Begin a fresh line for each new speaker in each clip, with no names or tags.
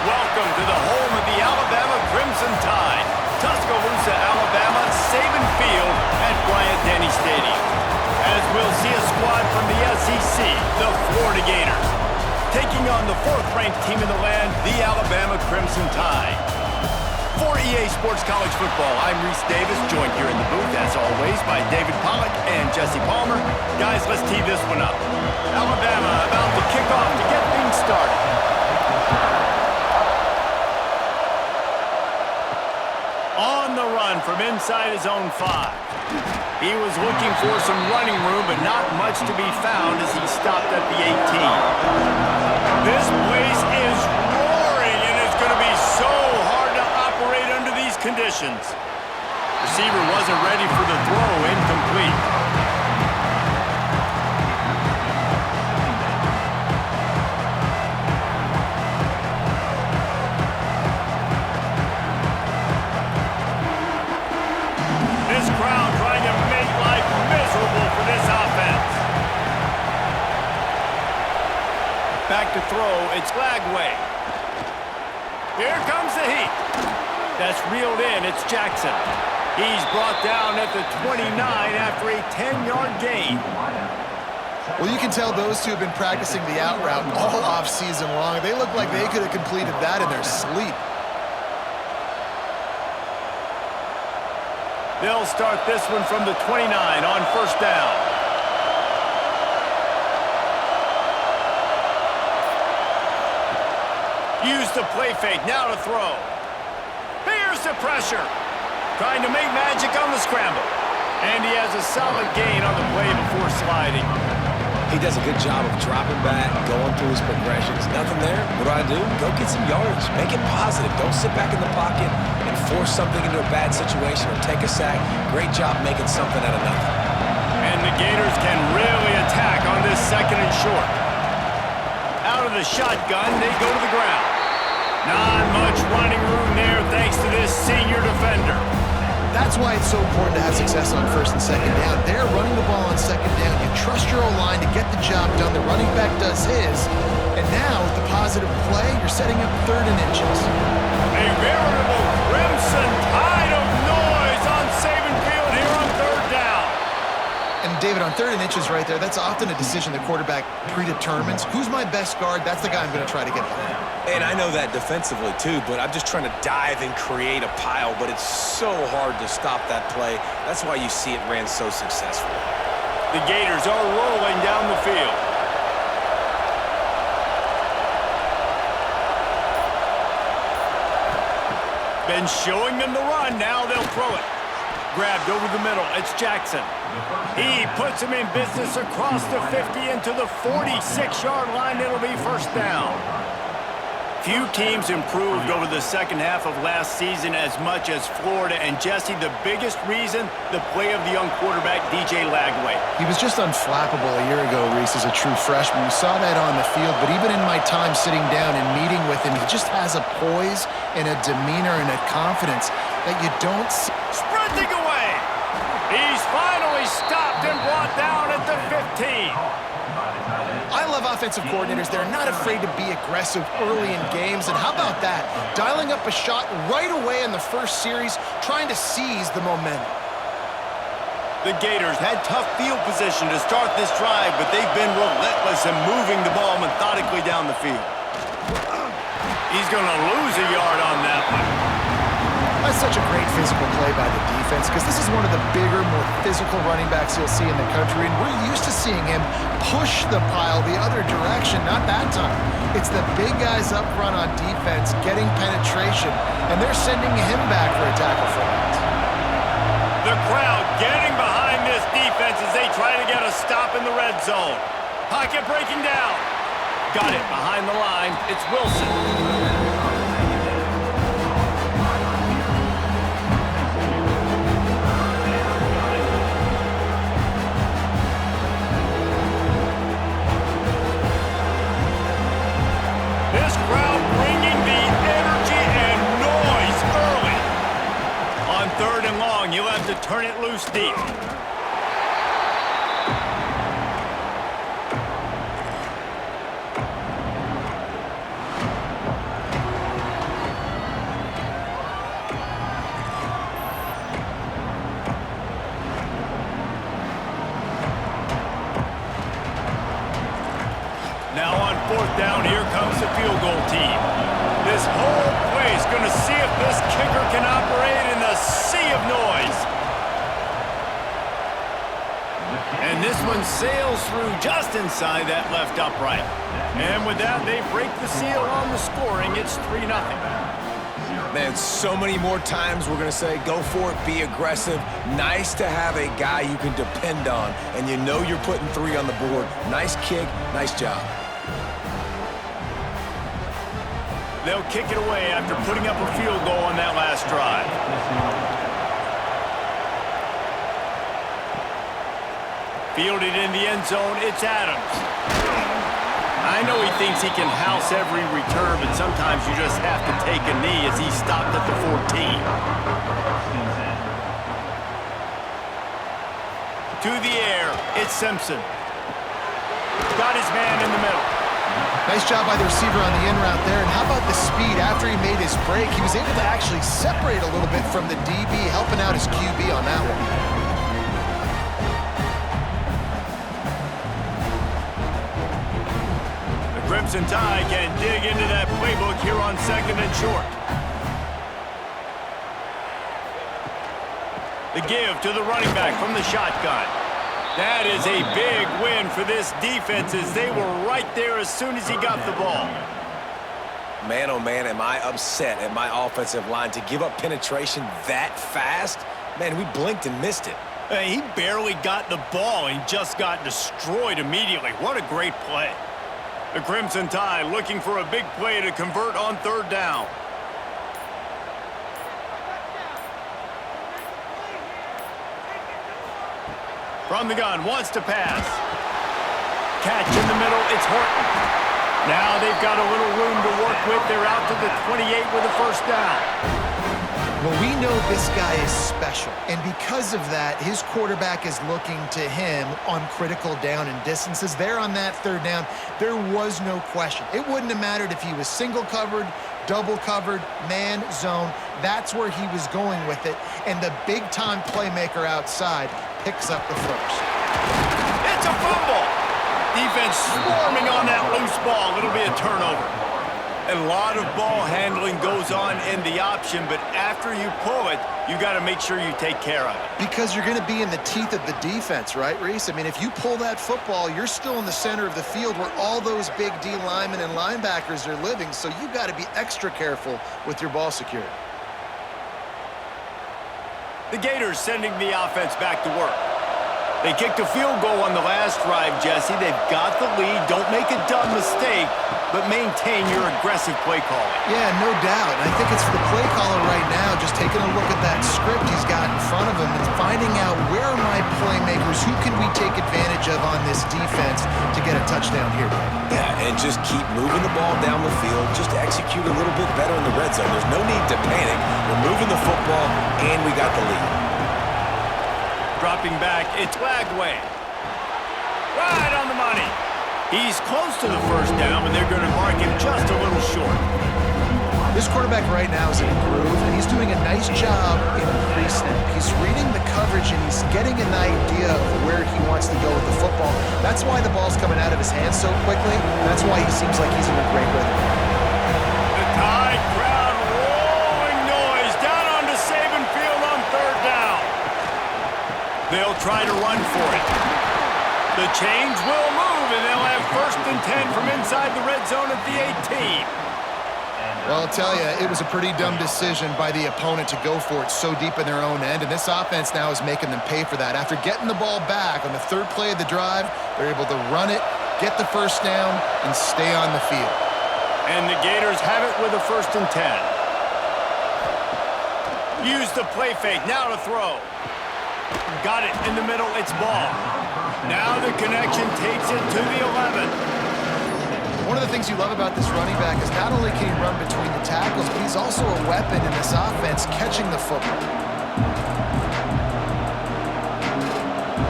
welcome to the home of the Alabama Crimson Tide. Tuscaloosa, Alabama, Saban Field at Bryant-Denny Stadium. As we'll see a squad from the SEC, the Florida Gators, taking on the fourth-ranked team in the land, the Alabama Crimson Tide. For EA Sports College Football, I'm Reese Davis, joined here in the booth, as always, by David Pollack and Jesse Palmer. Guys, let's tee this one up. Alabama about to kick off to get things started. On the run from inside his own 5. He was looking for some running room, but not much to be found as he stopped at the 18. This place is roaring, and it's going to be so hard to operate under these conditions. Receiver wasn't ready for the throw, incomplete. This crowd trying to make life miserable for this offense. Back to throw, it's Lagway. Here comes the heat. That's reeled in, it's Jackson. He's brought down at the 29 after a 10-yard gain.
Well, you can tell those two have been practicing the out route all off-season long. They look like they could have completed that in their sleep.
They'll start this one from the 29 on first down. Use the play fake, now to throw. Here's the pressure. Trying to make magic on the scramble. And he has a solid gain on the play before sliding.
He does a good job of dropping back, going through his progressions. Nothing there. What do? Go get some yardage. Make it positive. Don't sit back in the pocket and force something into a bad situation or take a sack. Great job making something out of nothing.
And the Gators can really attack on this second and short. Out of the shotgun, they go to the ground. Not much running room there thanks to this senior defender.
That's why it's so important to have success on first and second down. They're running the ball on second down. You trust your O-line to get the job done. The running back does his. And now, with the positive play, you're setting up third and inches.
A veritable crimson tide of noise on Saban Field here on third down.
And David, on third and inches right there, that's often a decision the quarterback predetermines. Who's my best guard? That's the guy I'm going to try to get behind.
And I know that defensively, too, but I'm just trying to dive and create a pile, but it's so hard to stop that play. That's why you see it ran so successfully.
The Gators are rolling down the field. Been showing them the run, now they'll throw it. Grabbed over the middle, it's Jackson. He puts him in business across the 50 into the 46-yard line. It'll be first down. Few teams improved over the second half of last season as much as Florida. And Jesse, the biggest reason, the play of the young quarterback, DJ Lagway.
He was just unflappable a year ago, Reese, as a true freshman. We saw that on the field, but even in my time sitting down and meeting with him, he just has a poise and a demeanor and a confidence that you don't see.
Sprinting away. He's finally stopped and brought down at the 15.
I love offensive coordinators. They're not afraid to be aggressive early in games. And how about that? Dialing up a shot right away in the first series, trying to seize the momentum.
The Gators had tough field position to start this drive, but they've been relentless in moving the ball methodically down the field. He's going to lose a yard on that one.
That's such a great physical play by the defense because this is one of the bigger, more physical running backs you'll see in the country, and we're used to seeing him push the pile the other direction. Not that time. It's the big guys up front on defense getting penetration, and they're sending him back for a tackle for that.
The crowd getting behind this defense as they try to get a stop in the red zone. Pocket breaking down. Got it behind the line. It's Wilson. You'll have to turn it loose deep. one sails through just inside that left upright. And with that, they break the seal on the scoring. It's 3-0.
Man, so many more times we're going to say, go for it, be aggressive. Nice to have a guy you can depend on, and you know you're putting 3 on the board. Nice kick, nice job.
They'll kick it away after putting up a field goal on that last drive. Fielded in the end zone, it's Adams. I know he thinks he can house every return, but sometimes you just have to take a knee as he stopped at the 14. To the air, it's Simpson. Got his man in the middle.
Nice job by the receiver on the in route there. And how about the speed after he made his break? He was able to actually separate a little bit from the DB, helping out his QB on that one.
Crimson Tide can dig into that playbook here on 2nd and short. The give to the running back from the shotgun. That is a big win for this defense as they were right there as soon as he got the ball.
Man, oh man, am I upset at my offensive line to give up penetration that fast? Man, we blinked and missed it.
He barely got the ball and just got destroyed immediately. What a great play. The Crimson Tide looking for a big play to convert on 3rd down. From the gun, wants to pass. Catch in the middle, it's Horton. Now they've got a little room to work with. They're out to the 28 with a 1st down.
Well, we know this guy is special, and because of that, his quarterback is looking to him on critical down and distances. There on that 3rd down, there was no question. It wouldn't have mattered if he was single covered, double covered, man, zone. That's where he was going with it, and the big-time playmaker outside picks up the 1st.
It's a fumble. Defense swarming on that loose ball. It'll be a turnover. A lot of ball handling goes on in the option, but after you pull it, you got to make sure you take care of it.
Because you're going to be in the teeth of the defense, right, Reese? I mean, if you pull that football, you're still in the center of the field where all those big D linemen and linebackers are living, so you got to be extra careful with your ball security.
The Gators sending the offense back to work. They kicked a field goal on the last drive, Jesse. They've got the lead. Don't make a dumb mistake, but maintain your aggressive play calling.
Yeah, no doubt. And I think it's for the play caller right now, just taking a look at that script he's got in front of him and finding out where are my playmakers, who can we take advantage of on this defense to get a touchdown here.
Yeah, and just keep moving the ball down the field. Just execute a little bit better in the red zone. There's no need to panic. We're moving the football, and we got the lead.
Dropping back, it's Lagway. Right on the money. He's close to the 1st down, but they're going to mark him just a little short.
This quarterback right now is in a groove, and he's doing a nice job in pre-snap. He's reading the coverage, and he's getting an idea of where he wants to go with the football. That's why the ball's coming out of his hands so quickly. That's why he seems like he's in a great rhythm.
The Tide crowd rolling noise down onto Saban Field on 3rd down. They'll try to run for it. The chains will move, and they'll have 1st and 10 from inside the red zone at the 18.
Well, I'll tell you, it was a pretty dumb decision by the opponent to go for it so deep in their own end, and this offense now is making them pay for that. After getting the ball back on the 3rd play of the drive, they're able to run it, get the 1st down, and stay on the field.
And the Gators have it with a 1st and 10. Use the play fake, now to throw. Got it in the middle, it's ball. Now the connection takes it to the 11.
One of the things you love about this running back is not only can he run between the tackles, but he's also a weapon in this offense catching the football.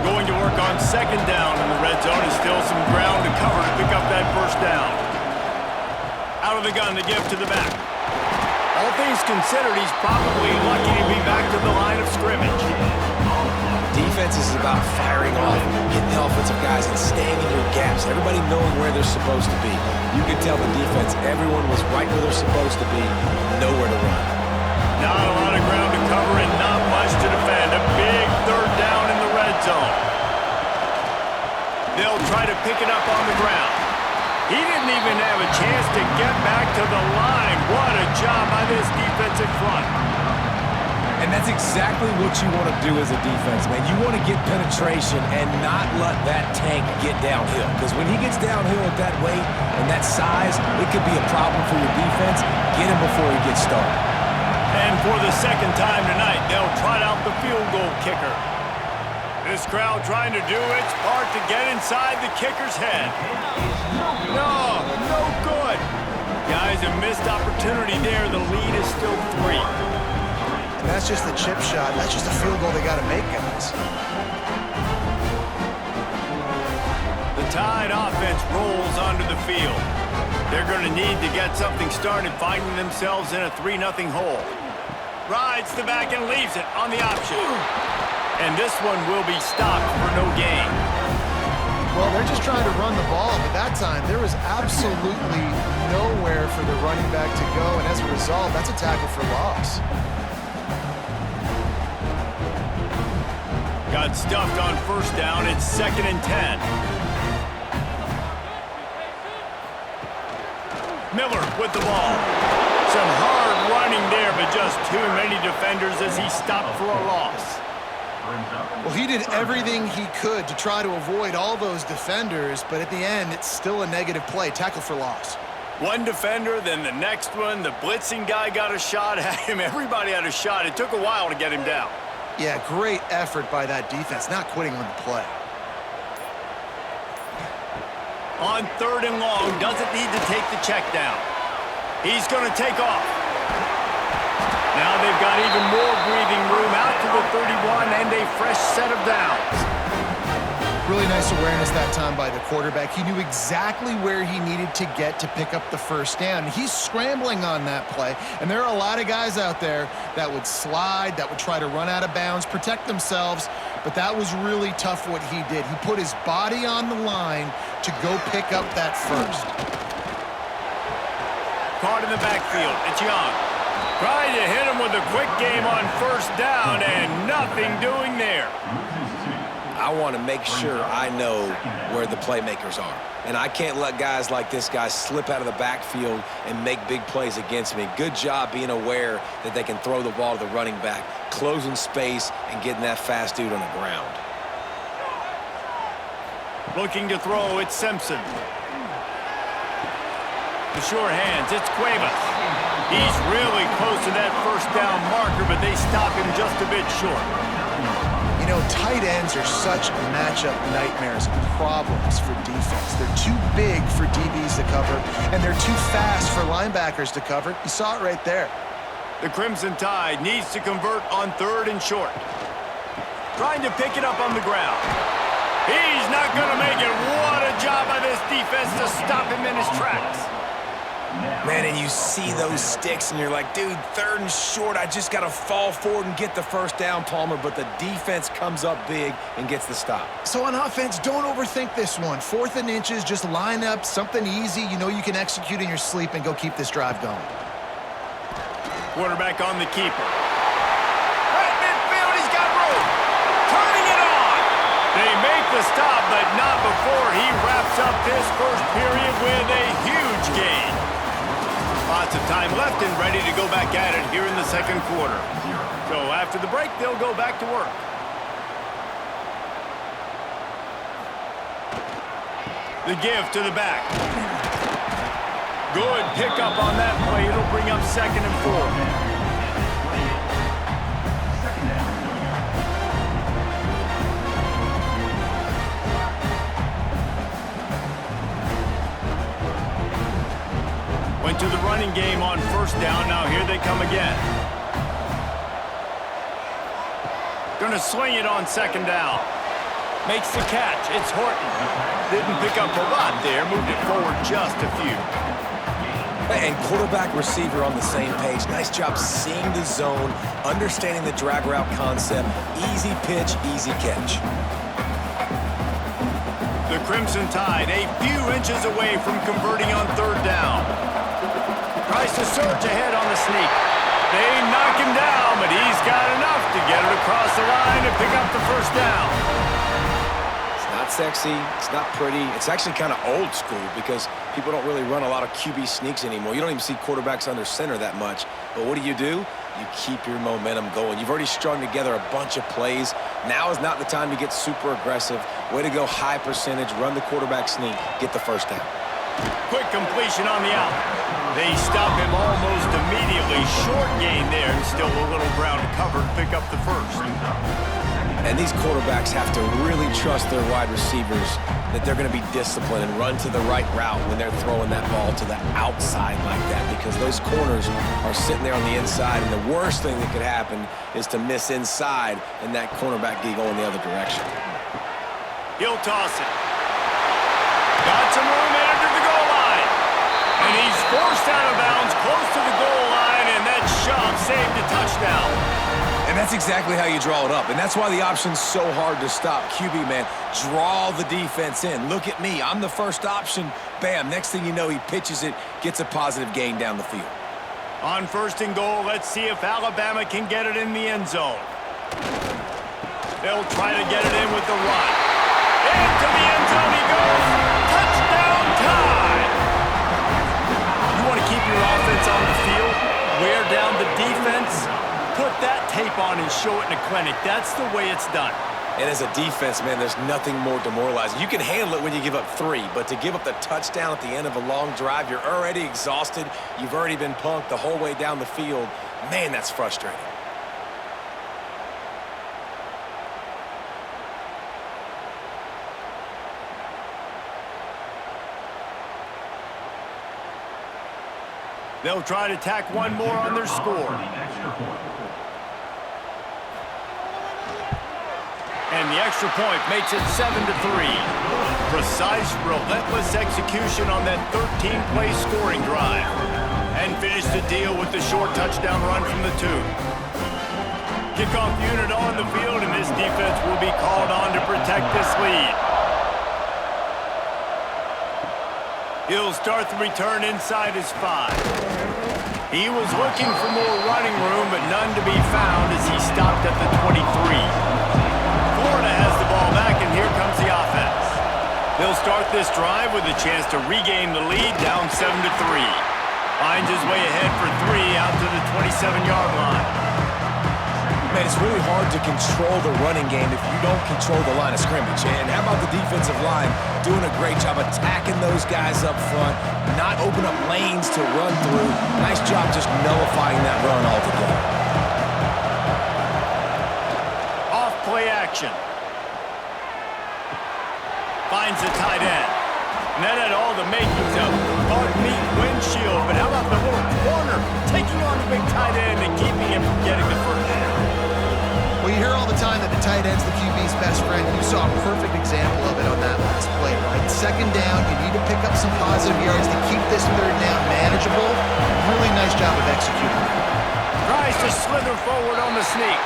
Going to work on 2nd down in the red zone and still some ground to cover to pick up that 1st down. Out of the gun to give to the back. All things considered, he's probably lucky to be back to the line of scrimmage.
Defense is about firing off, hitting the offensive guys, and staying in your gaps. Everybody knowing where they're supposed to be. You can tell the defense, everyone was right where they're supposed to be, nowhere to run.
Not a lot of ground to cover and not much to defend. A big 3rd down in the red zone. They'll try to pick it up on the ground. He didn't even have a chance to get back to the line. What a job by this defensive front.
And that's exactly what you want to do as a defense, man. You want to get penetration and not let that tank get downhill. Because when he gets downhill at that weight and that size, it could be a problem for your defense. Get him before he gets started.
And for the second time tonight, they'll trot out the field goal kicker. This crowd trying to do its part to get inside the kicker's head. No good. Guys, a missed opportunity there. The lead is still 3.
And that's just the chip shot. That's just a field goal they got to make, guys.
The Tide offense rolls onto the field. They're going to need to get something started, finding themselves in a 3-0 hole. Rides the back and leaves it on the option. And this one will be stopped for no gain.
Well, they're just trying to run the ball, but that time there was absolutely nowhere for the running back to go, and as a result, that's a tackle for loss.
Got stuffed on first down. It's 2nd and 10. Miller with the ball. Some hard running there, but just too many defenders as he stopped for a loss.
Well, he did everything he could to try to avoid all those defenders, but at the end, it's still a negative play. Tackle for loss.
One defender, then the next one. The blitzing guy got a shot at him. Everybody had a shot. It took a while to get him down.
Yeah, great effort by that defense, not quitting on the play.
On 3rd and long, doesn't need to take the check down. He's going to take off. Now they've got even more breathing room out to the 31 and a fresh set of downs.
Really nice awareness that time by the quarterback. He knew exactly where he needed to get to pick up the first down. He's scrambling on that play, and there are a lot of guys out there that would slide, that would try to run out of bounds, protect themselves, but that was really tough what he did. He put his body on the line to go pick up that first.
Caught in the backfield. It's Young. Trying to hit him with a quick game on first down, and nothing doing there.
I want to make sure I know where the playmakers are. And I can't let guys like this guy slip out of the backfield and make big plays against me. Good job being aware that they can throw the ball to the running back, closing space, and getting that fast dude on the ground.
Looking to throw, it's Simpson. The sure hands, it's Cuevas. He's really close to that first down marker, but they stop him just a bit short.
You know, tight ends are such matchup nightmares and problems for defense. They're too big for DBs to cover, and they're too fast for linebackers to cover. You saw it right there.
The Crimson Tide needs to convert on 3rd and short. Trying to pick it up on the ground. He's not going to make it. What a job by this defense to stop him in his tracks.
Man, and you see those sticks, and you're like, dude, 3rd and short, I just got to fall forward and get the first down, Palmer, but the defense comes up big and gets the stop.
So on offense, don't overthink this one. 4th and inches, just line up something easy you know you can execute in your sleep and go keep this drive going.
Quarterback on the keeper. Right midfield, he's got room. Turning it on. They make the stop, but not before he wraps up this first period with a huge gain. Lots of time left and ready to go back at it here in the second quarter. So after the break, they'll go back to work. The give to the back. Good pickup on that play. It'll bring up 2nd and 4. Went to the running game on first down. Now here they come again. Gonna swing it on 2nd down. Makes the catch. It's Horton. Didn't pick up a lot there. Moved it forward just a few.
And quarterback receiver on the same page. Nice job seeing the zone, understanding the drag route concept. Easy pitch, easy catch.
The Crimson Tide a few inches away from converting on 3rd down. Tries to surge ahead on the sneak. They knock him down, but he's got enough to get it across the line and pick up the first down.
It's not not sexy. It's not pretty. It's actually kind of old school because people don't really run a lot of QB sneaks anymore. You don't even see quarterbacks under center that much. But what do? You keep your momentum going. You've already strung together a bunch of plays. Now is not the time to get super aggressive. Way to go high percentage, run the quarterback sneak, get the first down.
Quick completion on the out. They stop him almost immediately. Short gain there, and still a little ground to cover to pick up the first.
And these quarterbacks have to really trust their wide receivers that they're going to be disciplined and run to the right route when they're throwing that ball to the outside like that, because those corners are sitting there on the inside, and the worst thing that could happen is to miss inside and that cornerback be going the other direction.
He'll toss it. Got some room under the goal line. And he's forced out of bounds close to the goal line, and that shove saved a touchdown.
And that's exactly how you draw it up. And that's why the option's so hard to stop. QB, man, draw the defense in. Look at me. I'm the first option. Bam. Next thing you know, he pitches it, gets a positive gain down the field.
On 1st and goal, let's see if Alabama can get it in the end zone. They'll try to get it in with the run. Into the end zone he goes. Touchdown time! You want to keep your offense on the field? Wear down the defense? Put that tape on and show it in a clinic. That's the way it's done.
And as a defense, man, there's nothing more demoralizing. You can handle it when you give up 3, but to give up the touchdown at the end of a long drive, you're already exhausted. You've already been punked the whole way down the field. Man, that's frustrating.
They'll try to tack one more on their score. And the extra point makes it 7-3. Precise, relentless execution on that 13-play scoring drive. And finish the deal with the short touchdown run from the 2. Kickoff unit on the field, and this defense will be called on to protect this lead. He'll start the return inside his 5. He was looking for more running room, but none to be found as he stopped at the 23. Florida has the ball back, and here comes the offense. They'll start this drive with a chance to regain the lead, down 7-3. Finds his way ahead for 3 out to the 27-yard line.
Man, it's really hard to control the running game if you don't control the line of scrimmage. And how about the defensive line doing a great job attacking those guys up front, not open up lanes to run through. Nice job just nullifying that run altogether.
Off play action. Finds the tight end. And that had all the makings of hard meat windshield. But how about the little corner taking on the big tight end and keeping him from getting the first down?
Well, you hear all the time that the tight end's the QB's best friend. You saw a perfect example of it on that last play, right? 2nd down, you need to pick up some positive yards to keep this 3rd down manageable. Really nice job of executing that.
Tries to slither forward on the sneak.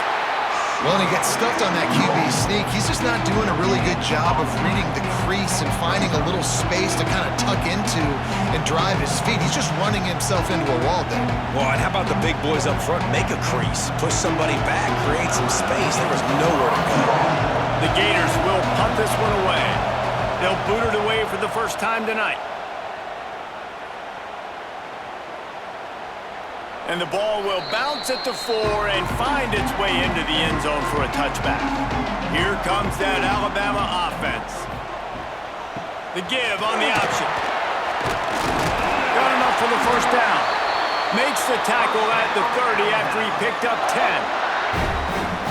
Well, and he gets stuffed on that QB sneak. He's just not doing a really good job of reading the crease and finding a little space to kind of tuck into and drive his feet. He's just running himself into a wall there.
Well, and how about the big boys up front? Make a crease. Push somebody back. Create some space. There was nowhere to go.
The Gators will punt this one away. They'll boot it away for the first time tonight. And the ball will bounce at the 4 and find its way into the end zone for a touchback. Here comes that Alabama offense. The give on the option. Got enough for the first down. Makes the tackle at the 30 after he picked up 10.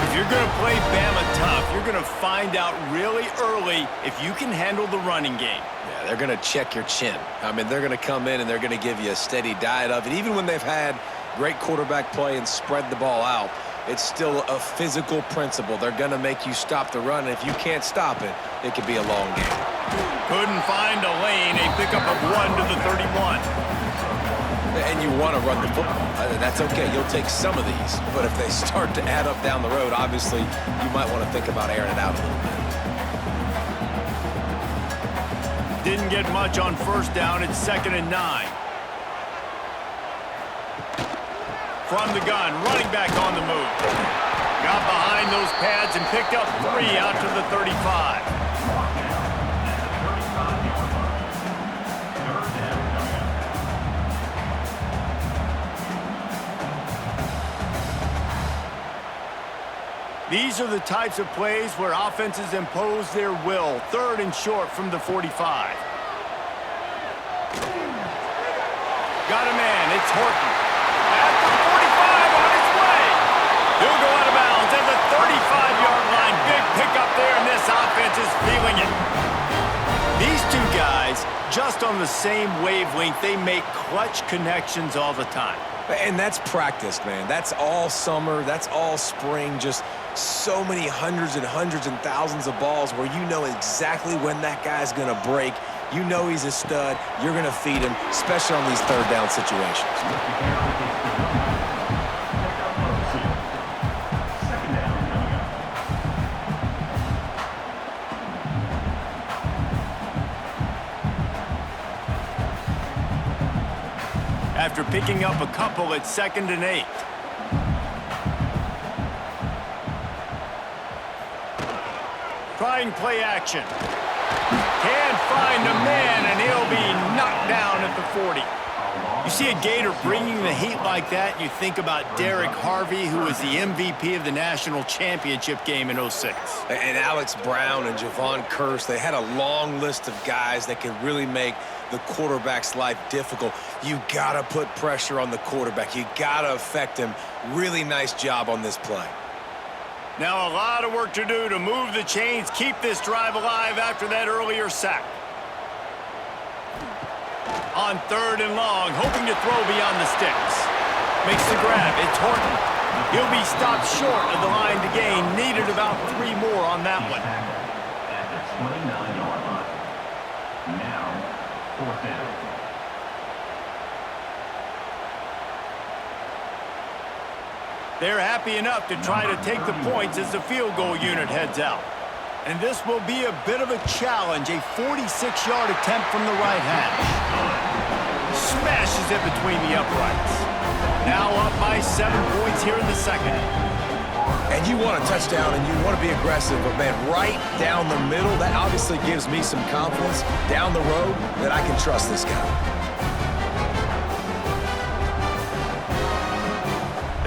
If you're going to play Bama tough, you're going to find out really early if you can handle the running game.
Yeah, they're going to check your chin. I mean, they're going to come in and they're going to give you a steady diet of it. Even when they've had great quarterback play and spread the ball out, it's still a physical principle. They're going to make you stop the run, and if you can't stop it, it could be a long game.
Couldn't find a lane. A pickup of 1 to the 31.
And you want to run the football. That's okay. You'll take some of these. But if they start to add up down the road, obviously, you might want to think about airing it out a little bit.
Didn't get much on 1st down. It's 2nd and 9. From the gun, running back on the move. Got behind those pads and picked up 3 out to the 35. These are the types of plays where offenses impose their will. 3rd and short from the 45. Got a man. It's Horton. At the 45 on his way. He'll go out of bounds at the 35-yard line. Big pickup there, and this offense is feeling it. These two guys, just on the same wavelength, they make clutch connections all the time.
And that's practice, man. That's all summer. That's all spring. Just so many hundreds and thousands of balls where you know exactly when that guy's going to break. You know he's a stud. You're going to feed him, especially on these 3rd down situations.
After picking up a couple, it's 2nd and 8. Trying play action. Can't find a man, and he'll be knocked down at the 40. You see a Gator bringing the heat like that, and you think about Derek Harvey, who was the MVP of the national championship game in '06.
And Alex Brown and Javon Curse, they had a long list of guys that could really make the quarterback's life difficult. You gotta put pressure on the quarterback. You gotta affect him. Really nice job on this play.
Now a lot of work to do to move the chains, keep this drive alive after that earlier sack. On 3rd and long, hoping to throw beyond the sticks. Makes the grab. It's Horton. He'll be stopped short of the line to gain. Needed about 3 more on that one.
At the 29-yard line. Now, 4th down.
They're happy enough to try to take the points as the field goal unit heads out. And this will be a bit of a challenge, a 46-yard attempt from the right hash. Smashes it between the uprights. Now up by 7 points here in the 2nd.
And you want a touchdown and you want to be aggressive, but man, right down the middle, that obviously gives me some confidence down the road that I can trust this guy.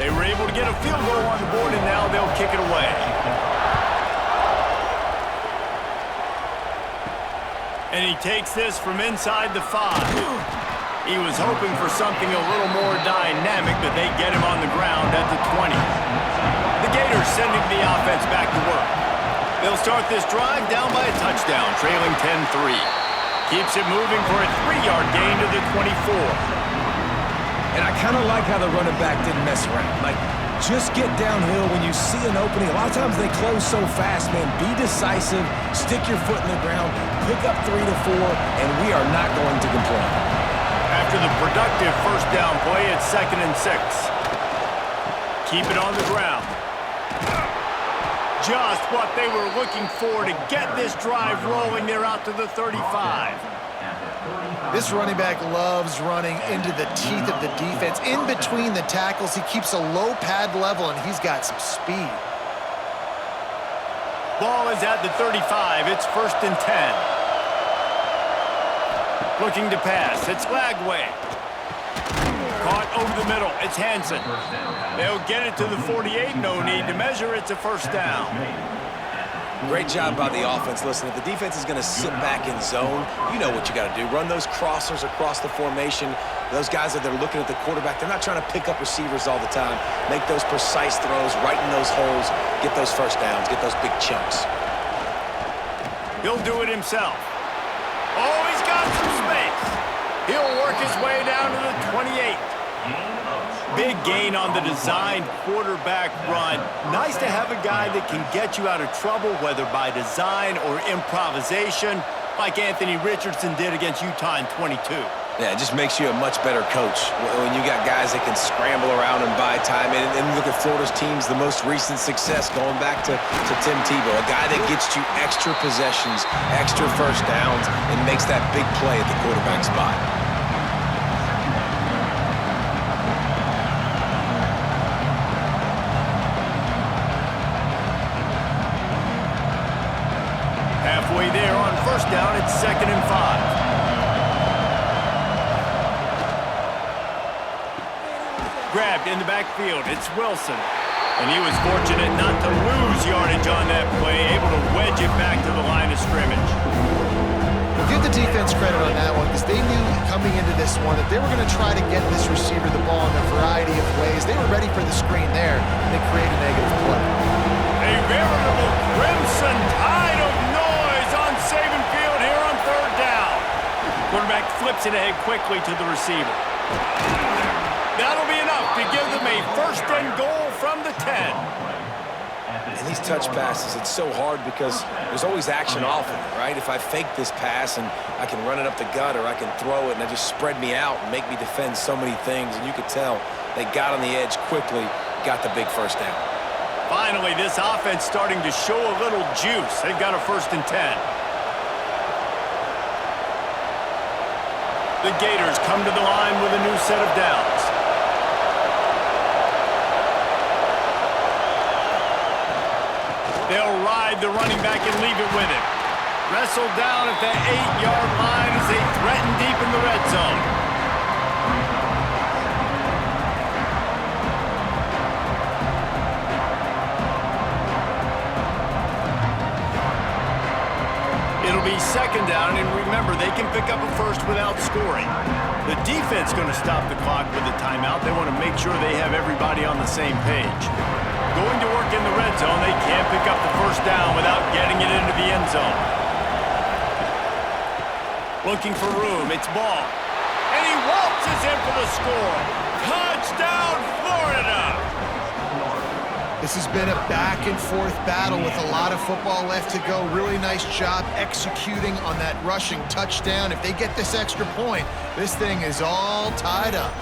They were able to get a field goal on the board, and now they'll kick it away. And he takes this from inside the 5. He was hoping for something a little more dynamic, but they get him on the ground at the 20. The Gators sending the offense back to work. They'll start this drive down by a touchdown, trailing 10-3. Keeps it moving for a 3-yard gain to the 24.
And I kind of like how the running back didn't mess around. Like, just get downhill when you see an opening. A lot of times they close so fast, man. Be decisive, stick your foot in the ground, pick up 3 to 4, and we are not going to complain.
After the productive 1st down play, it's 2nd and 6. Keep it on the ground. Just what they were looking for to get this drive rolling. They're out to the 35.
This running back loves running into the teeth of the defense. In between the tackles, he keeps a low pad level, and he's got some speed.
Ball is at the 35. It's 1st and 10. Looking to pass. It's Lagway. Caught over the middle. It's Hansen. They'll get it to the 48. No need to measure. It's a 1st down.
Great job by the offense. Listen, if the defense is going to sit back in zone, you know what you got to do. Run those crossers across the formation. Those guys that are looking at the quarterback, they're not trying to pick up receivers all the time. Make those precise throws, right in those holes, get those 1st downs, get those big chunks.
He'll do it himself. Oh, he's got some space. He'll work his way down to the 28. Big gain on the designed quarterback run. Nice to have a guy that can get you out of trouble, whether by design or improvisation, like Anthony Richardson did against Utah in 22.
Yeah, it just makes you a much better coach when you got guys that can scramble around and buy time. And look at Florida's teams, the most recent success going back to Tim Tebow, a guy that gets you extra possessions, extra 1st downs, and makes that big play at the quarterback spot.
Halfway there on 1st down, it's 2nd and 5. Grabbed in the backfield. It's Wilson. And he was fortunate not to lose yardage on that play, able to wedge it back to the line of scrimmage.
Well, give the defense credit on that one because they knew coming into this one that they were going to try to get this receiver the ball in a variety of ways. They were ready for the screen there, and they created a negative play.
A veritable crimson tide of noise on Saban Field here on third down. Quarterback flips it ahead quickly to the receiver. That'll be enough to give them a first and goal from the 10.
In these touch passes, it's so hard because there's always action off of it, right? If I fake this pass and I can run it up the gut or I can throw it and it just spread me out and make me defend so many things, and you could tell they got on the edge quickly, got the big first down.
Finally, this offense starting to show a little juice. They've got a first and 10. The Gators come to the line with a new set of downs. They'll ride the running back and leave it with him. Wrestled down at the 8-yard line as they threaten deep in the red zone. It'll be second down, and remember, they can pick up a first without scoring. The defense going to stop the clock with a timeout. They want to make sure they have everybody on the same page. Going to work in the red zone, they can't pick up the first down without getting it into the end zone. Looking for room, it's ball. And he waltzes in for the score. Touchdown, Florida!
This has been a back-and-forth battle with a lot of football left to go. Really nice job executing on that rushing touchdown. If they get this extra point, this thing is all tied up.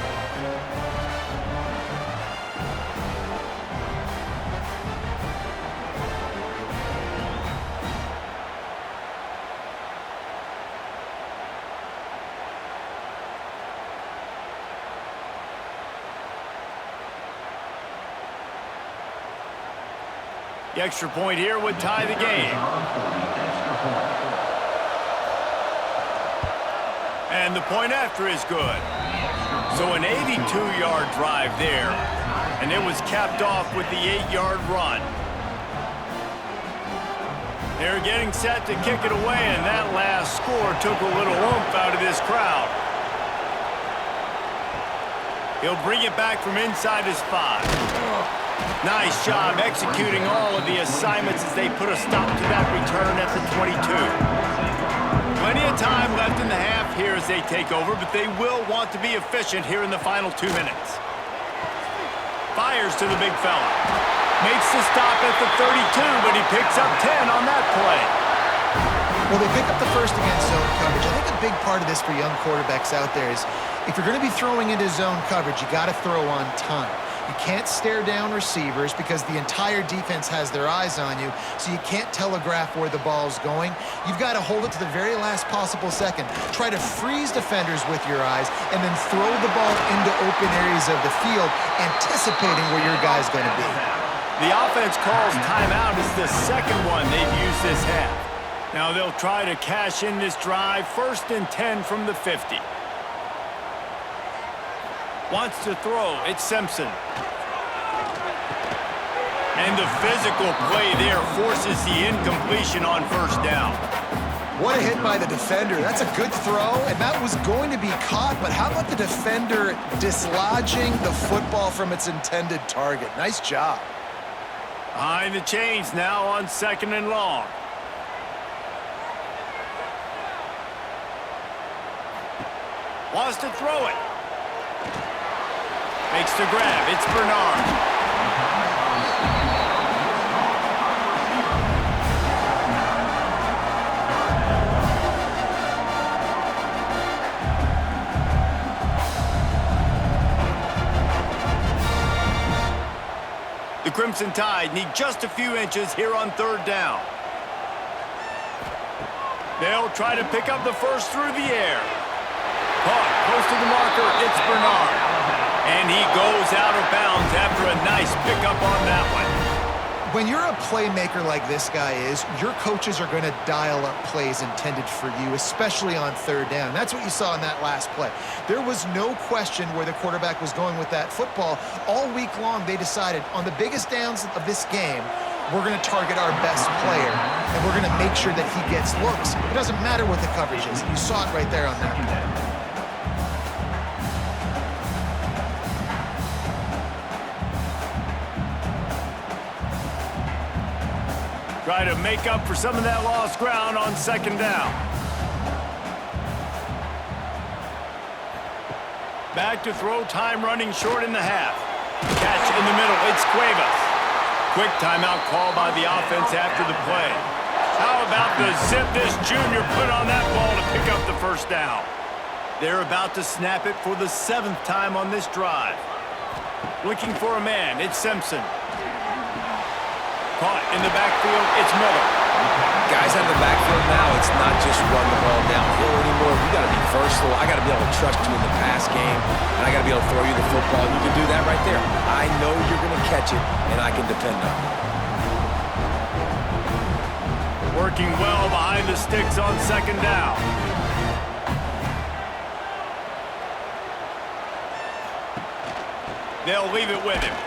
The extra point here would tie the game. And the point after is good. So an 82-yard drive there, and it was capped off with the 8-yard run. They're getting set to kick it away, and that last score took a little oomph out of this crowd. He'll bring it back from inside his 5. Nice job executing all of the assignments as they put a stop to that return at the 22. Plenty of time left in the half here as they take over, but they will want to be efficient here in the final 2 minutes. Fires to the big fella. Makes the stop at the 32, but he picks up 10 on that play.
Well, they pick up the first against zone coverage. I think a big part of this for young quarterbacks out there is if you're going to be throwing into zone coverage, you got to throw on time. You can't stare down receivers because the entire defense has their eyes on you, so you can't telegraph where the ball's going. You've got to hold it to the very last possible second. Try to freeze defenders with your eyes and then throw the ball into open areas of the field, anticipating where your guy's going to be.
The offense calls timeout as the second one they've used this half. Now they'll try to cash in this drive, first and 10 from the 50. Wants to throw, it's Simpson. And the physical play there forces the incompletion on first down.
What a hit by the defender. That's a good throw, and that was going to be caught, but how about the defender dislodging the football from its intended target? Nice job.
Behind the chains now on second and long. Wants to throw it. Makes the grab. It's Bernard. The Crimson Tide need just a few inches here on third down. They'll try to pick up the first through the air. Caught close to the marker. It's Bernard. And he goes out of bounds after a nice pickup on that one.
When you're a playmaker like this guy is, your coaches are going to dial up plays intended for you, especially on third down. That's what you saw in that last play. There was no question where the quarterback was going with that football. All week long, they decided on the biggest downs of this game, we're going to target our best player, and we're going to make sure that he gets looks. It doesn't matter what the coverage is. You saw it right there on that play.
Try to make up for some of that lost ground on second down. Back to throw, time running short in the half. Catch in the middle, it's Cuevas. Quick timeout call by the offense after the play. How about the zip this junior put on that ball to pick up the first down? They're about to snap it for the 7th time on this drive. Looking for a man, it's Simpson. Caught in the backfield, it's Miller.
Guys out of the backfield now, it's not just run the ball downhill anymore. You got to be versatile. I got to be able to trust you in the pass game, and I got to be able to throw you the football. You can do that right there. I know you're going to catch it, and I can depend on it.
Working well behind the sticks on second down. They'll leave it with him.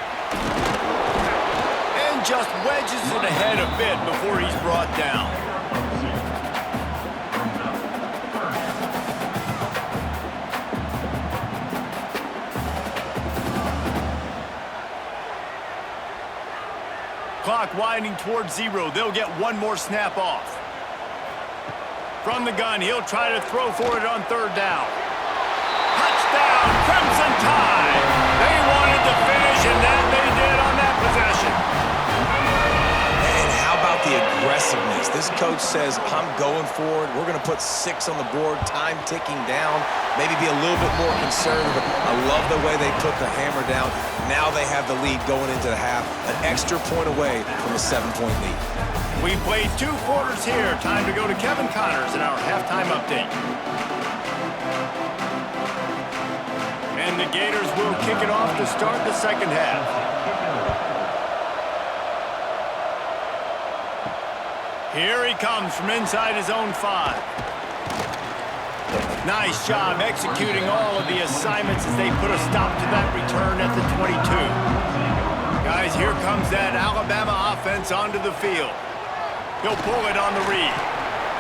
Just wedges it ahead a bit before he's brought down. Clock winding towards 0. They'll get one more snap off. From the gun, he'll try to throw for it on third down. Touchdown, Crimson Tide! They wanted to finish, and that they did on that possession.
The aggressiveness. This coach says, I'm going for it. We're going to put 6 on the board, time ticking down, maybe be a little bit more conservative. I love the way they put the hammer down. Now they have the lead going into the half, an extra point away from a 7-point lead.
We played 2 quarters here. Time to go to Kevin Connors in our halftime update. And the Gators will kick it off to start the second half. Here he comes from inside his own 5. Nice job executing all of the assignments as they put a stop to that return at the 22. Guys, here comes that Alabama offense onto the field. He'll pull it on the read.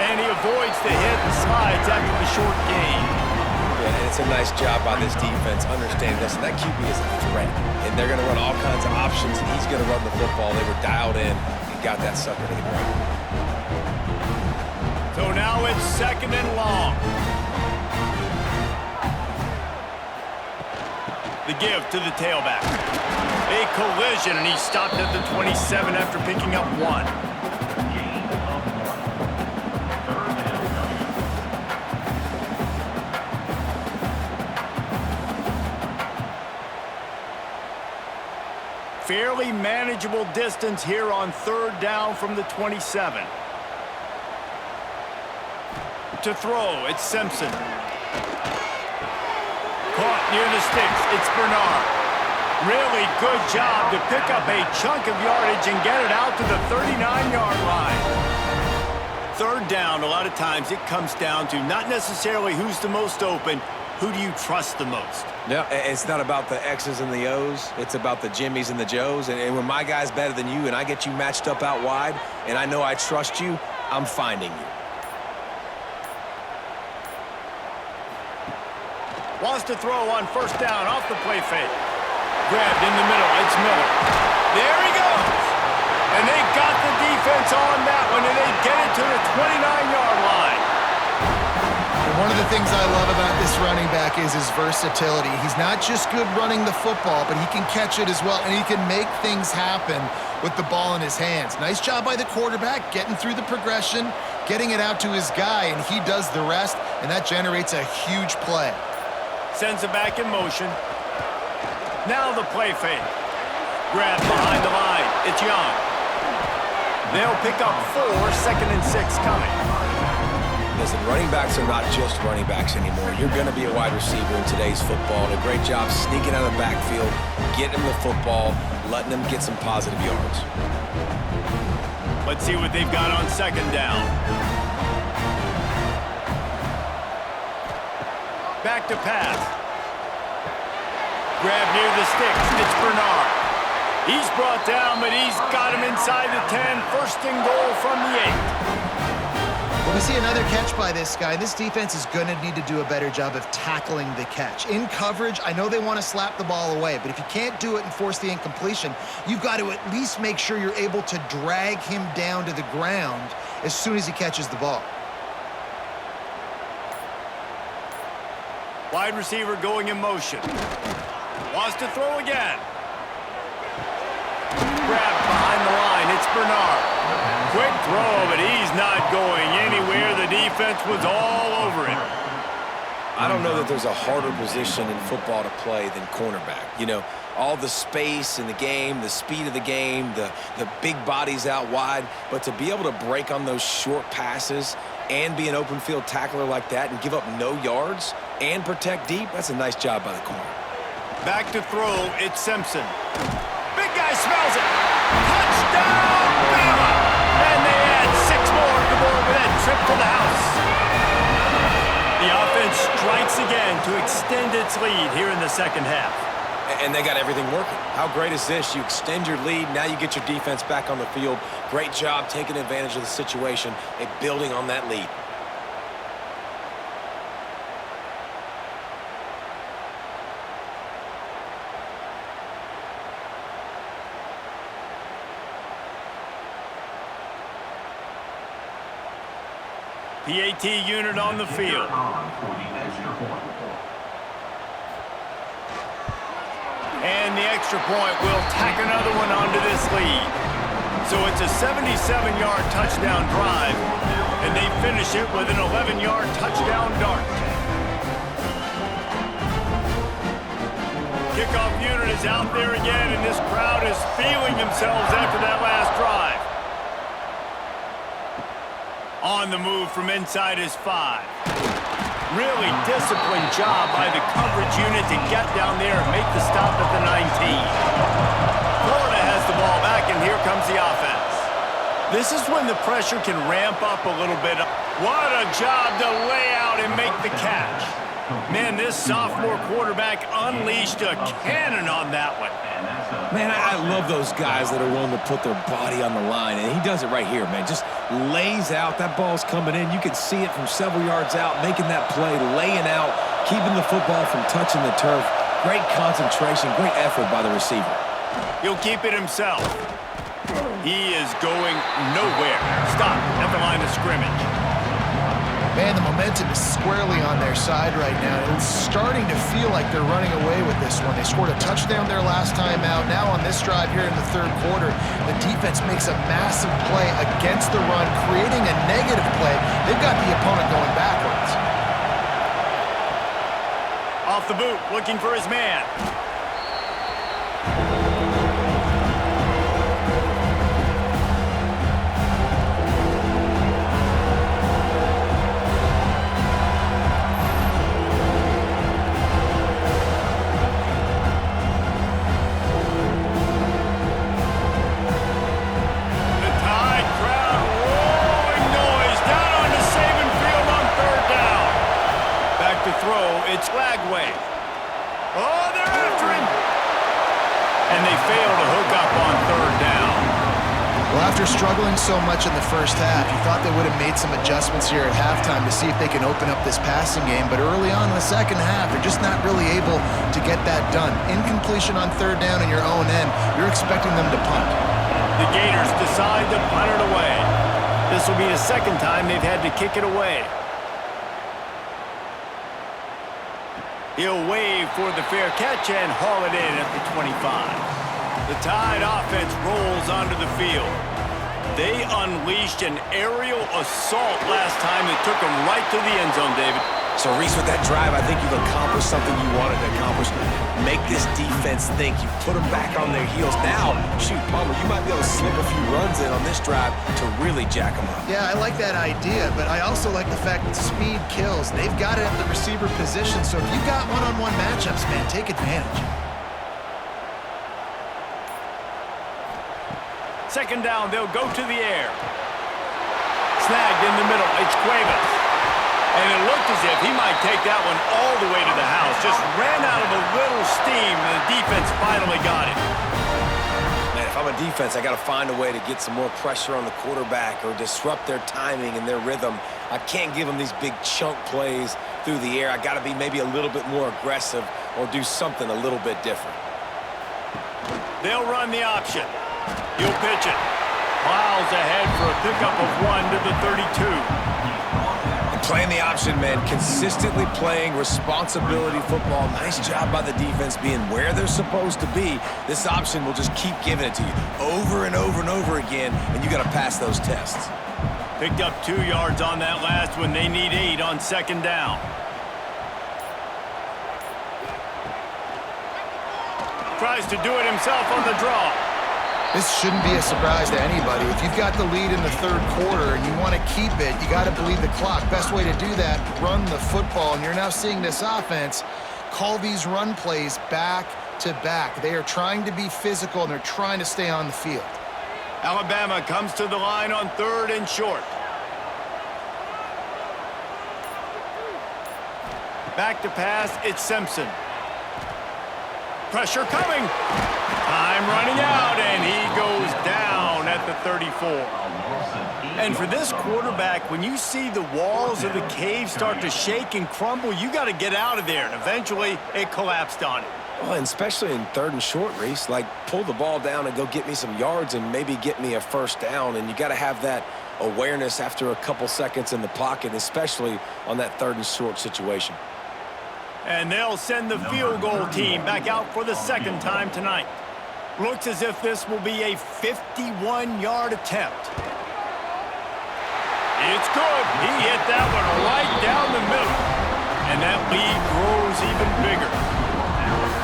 And he avoids the hit and slides after the short gain.
Yeah, and it's a nice job by this defense understanding this. That QB is a threat. And they're going to run all kinds of options, and he's going to run the football. They were dialed in and got that sucker to the ground.
So now it's second and long. The give to the tailback. A collision, and he stopped at the 27 after picking up 1. Fairly manageable distance here on third down from the 27. To throw, it's Simpson. Caught near the sticks, it's Bernard. Really good job to pick up a chunk of yardage and get it out to the 39-yard line. Third down, a lot of times it comes down to not necessarily who's the most open, who do you trust the most?
Yeah, it's not about the X's and the O's. It's about the Jimmies and the Joes. And when my guy's better than you and I get you matched up out wide and I know I trust you, I'm finding you.
Wants to throw on first down off the play fake. Grabbed in the middle, it's Miller. There he goes! And they got the defense on that one, and they get it to the 29-yard line.
And one of the things I love about this running back is his versatility. He's not just good running the football, but he can catch it as well, and he can make things happen with the ball in his hands. Nice job by the quarterback, getting through the progression, getting it out to his guy, and he does the rest, and that generates a huge play.
Sends it back in motion. Now the play fake. Grab behind the line. It's Young. They'll pick up 4, second and 6 coming.
Listen, running backs are not just running backs anymore. You're going to be a wide receiver in today's football. And a great job sneaking out of the backfield, getting them the football, letting them get some positive yards.
Let's see what they've got on second down. Back to pass. Grab near the sticks. It's Bernard. He's brought down, but he's got him inside the 10. First and goal from the 8.
Well, we see another catch by this guy. This defense is going to need to do a better job of tackling the catch. In coverage, I know they want to slap the ball away, but if you can't do it and force the incompletion, you've got to at least make sure you're able to drag him down to the ground as soon as he catches the ball.
Wide receiver going in motion. Wants to throw again. Grabbed behind the line. It's Bernard. Quick throw, but he's not going anywhere. The defense was all over him.
I don't know that there's a harder position in football to play than cornerback. You know, all the space in the game, the speed of the game, the big bodies out wide. But to be able to break on those short passes and be an open field tackler like that and give up no yards and protect deep, that's a nice job by the corner.
Back to throw, it's Simpson. Big guy smells it. Touchdown, Bama! And they add 6 more to go over that trip to the house. The offense strikes again to extend its lead here in the second half.
And they got everything working. How great is this? You extend your lead, now you get your defense back on the field. Great job taking advantage of the situation and building on that lead.
PAT unit on the field. And the extra point will tack another one onto this lead. So it's a 77-yard touchdown drive, and they finish it with an 11-yard touchdown dart. Kickoff unit is out there again, and this crowd is feeling themselves after that last drive. On the move from inside his 5. Really disciplined job by the coverage unit to get down there and make the stop at the 19. Florida has the ball back, and here comes the offense. This is when the pressure can ramp up a little bit. What a job to lay out and make the catch. Man, this sophomore quarterback unleashed a cannon on that one.
Man, I love those guys that are willing to put their body on the line, and he does it right here, man. Just lays out. That ball's coming in. You can see it from several yards out, making that play, laying out, keeping the football from touching the turf. Great concentration, great effort by the receiver.
He'll keep it himself. He is going nowhere. Stop at the line of scrimmage.
Man, the momentum is squarely on their side right now. It's starting to feel like they're running away with this one. They scored a touchdown their last time out. Now on this drive here in the third quarter, the defense makes a massive play against the run, creating a negative play. They've got the opponent going backwards.
Off the boot, looking for his man. It's Lagway. Oh, they're after him. And they fail to hook up on third down.
Well, after struggling so much in the first half, you thought they would have made some adjustments here at halftime to see if they can open up this passing game. But early on in the second half, they're just not really able to get that done. Incompletion on third down in your own end, you're expecting them to punt.
The Gators decide to punt it away. This will be the second time they've had to kick it away. He'll wave for the fair catch and haul it in at the 25. The Tide offense rolls onto the field. They unleashed an aerial assault last time that took them right to the end zone, David.
So, Reese, with that drive, I think you've accomplished something you wanted to accomplish. Make this defense think. You put them back on their heels. Now, shoot, Palmer, you might be able to slip a few runs in on this drive to really jack them up.
Yeah, I like that idea, but I also like the fact that speed kills. They've got it at the receiver position, so if you've got one-on-one matchups, man, take advantage.
Second down, they'll go to the air. Snagged in the middle, it's Cuevas. And it looked as if he might take that one all the way to the house. Just ran out of a little steam, and the defense finally got it.
Man, if I'm a defense, I got to find a way to get some more pressure on the quarterback or disrupt their timing and their rhythm. I can't give them these big chunk plays through the air. I got to be maybe a little bit more aggressive or do something a little bit different.
They'll run the option. He'll pitch it. Miles ahead for a pickup of 1 to the 32.
Playing the option, man, consistently playing responsibility football. Nice job by the defense being where they're supposed to be. This option will just keep giving it to you over and over and over again, and you got to pass those tests.
Picked up 2 yards on that last one. They need 8 on second down. Tries to do it himself on the draw.
This shouldn't be a surprise to anybody. If you've got the lead in the third quarter and you want to keep it, you got to bleed the clock. Best way to do that, run the football. And you're now seeing this offense call these run plays back to back. They are trying to be physical, and they're trying to stay on the field.
Alabama comes to the line on 3rd and short. Back to pass, it's Simpson. Pressure coming. Time running out, and he goes down at the 34. And for this quarterback, when you see the walls of the cave start to shake and crumble, you got to get out of there. And eventually, it collapsed on him.
Well, and especially in 3rd and short, Reese, like pull the ball down and go get me some yards and maybe get me a first down. And you got to have that awareness after a couple seconds in the pocket, especially on that 3rd and short situation.
And they'll send the field goal team back out for the second time tonight. Looks as if this will be a 51-yard attempt. It's good. He hit that one right down the middle. And that lead grows even bigger.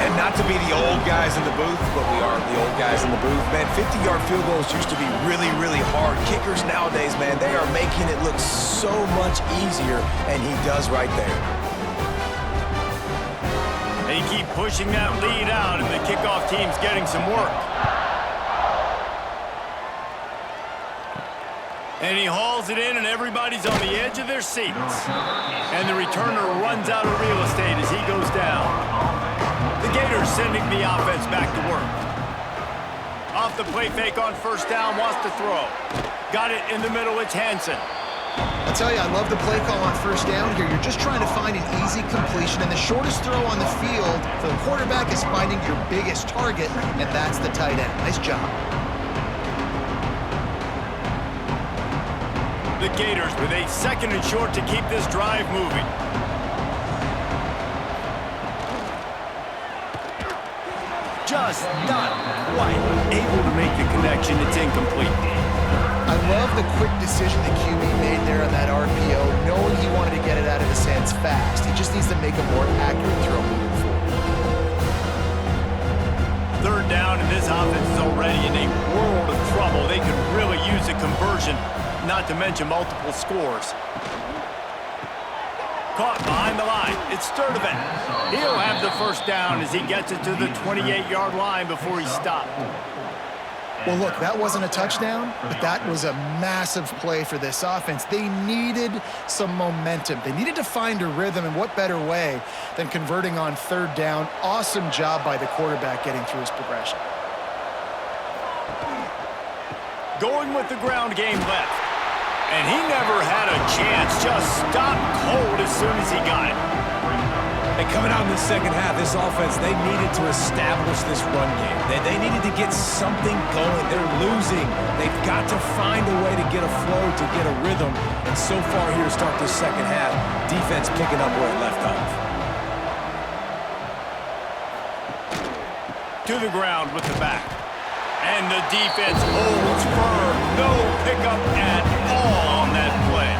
And not to be the old guys in the booth, but we are the old guys in the booth. Man, 50-yard field goals used to be really, really hard. Kickers nowadays, man, they are making it look so much easier, and he does right there.
They keep pushing that lead out, and the kickoff team's getting some work. And he hauls it in, and everybody's on the edge of their seats. And the returner runs out of real estate as he goes down. The Gators sending the offense back to work. Off the play fake on first down, wants to throw. Got it in the middle, it's Hansen.
I'll tell you, I love the play call on first down here. You're just trying to find an easy completion, and the shortest throw on the field for the quarterback is finding your biggest target, and that's the tight end. Nice job.
The Gators with a 2nd and short to keep this drive moving. Just not quite able to make the connection. It's incomplete.
I love the quick decision the QB made there on that RPO, knowing he wanted to get it out of his hands fast. He just needs to make a more accurate throw moving forward.
3rd down, and this offense is already in a world of trouble. They could really use a conversion, not to mention multiple scores. Caught behind the line. It's Sturdivant. He'll have the first down as he gets it to the 28-yard line before he's stopped.
Well, look, that wasn't a touchdown, but that was a massive play for this offense. They needed some momentum. They needed to find a rhythm, and what better way than converting on 3rd down. Awesome job by the quarterback getting through his progression.
Going with the ground game left. And he never had a chance. Just stopped cold as soon as he got it.
And coming out in the second half, this offense, they needed to establish this run game. They needed to get something going. They're losing. They've got to find a way to get a flow, to get a rhythm. And so far here to start this second half, defense picking up where it left off.
To the ground with the back. And the defense holds firm. No pickup at all on that play.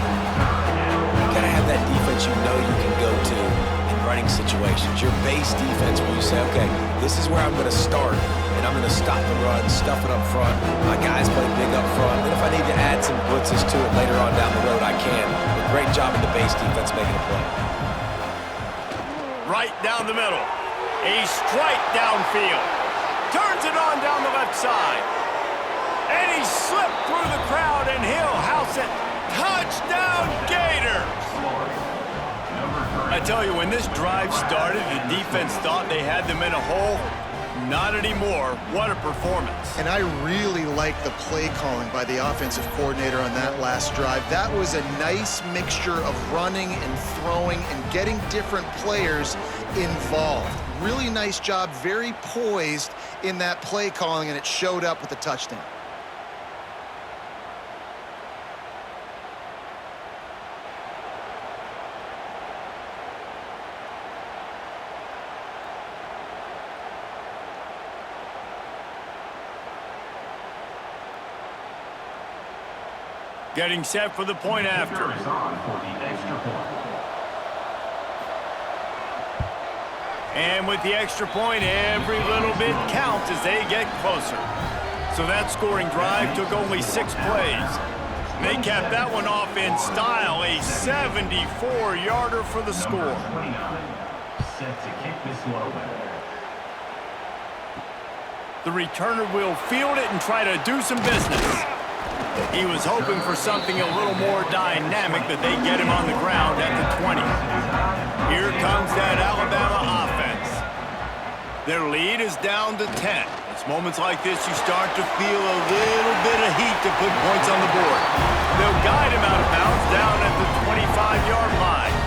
Gotta have that defense you know you can go to in running situations. Your base defense where you say, okay, this is where I'm going to start, and I'm going to stop the run, stuff it up front. My guys play big up front. Then if I need to add some blitzes to it later on down the road, I can. But great job in the base defense making a play.
Right down the middle. A strike downfield. Turns it on down the left side. And he slipped through the crowd, and he'll house it. Touchdown, Gators! I tell you, when this drive started, the defense thought they had them in a hole. Not anymore. What a performance.
And I really like the play calling by the offensive coordinator on that last drive. That was a nice mixture of running and throwing and getting different players involved. Really nice job, very poised in that play calling, and it showed up with a touchdown.
Getting set for the point after.
Is on for the extra point.
And with the extra point, every little bit counts as they get closer. So that scoring drive took only 6 plays. They capped that one off in style, a 74-yarder for the score.
29. Set to kick this one away.
The returner will field it and try to do some business. He was hoping for something a little more dynamic, but they get him on the ground at the 20. Here comes that Alabama offense. Their lead is down to 10. It's moments like this you start to feel a little bit of heat to put points on the board. They'll guide him out of bounds down at the 25-yard line.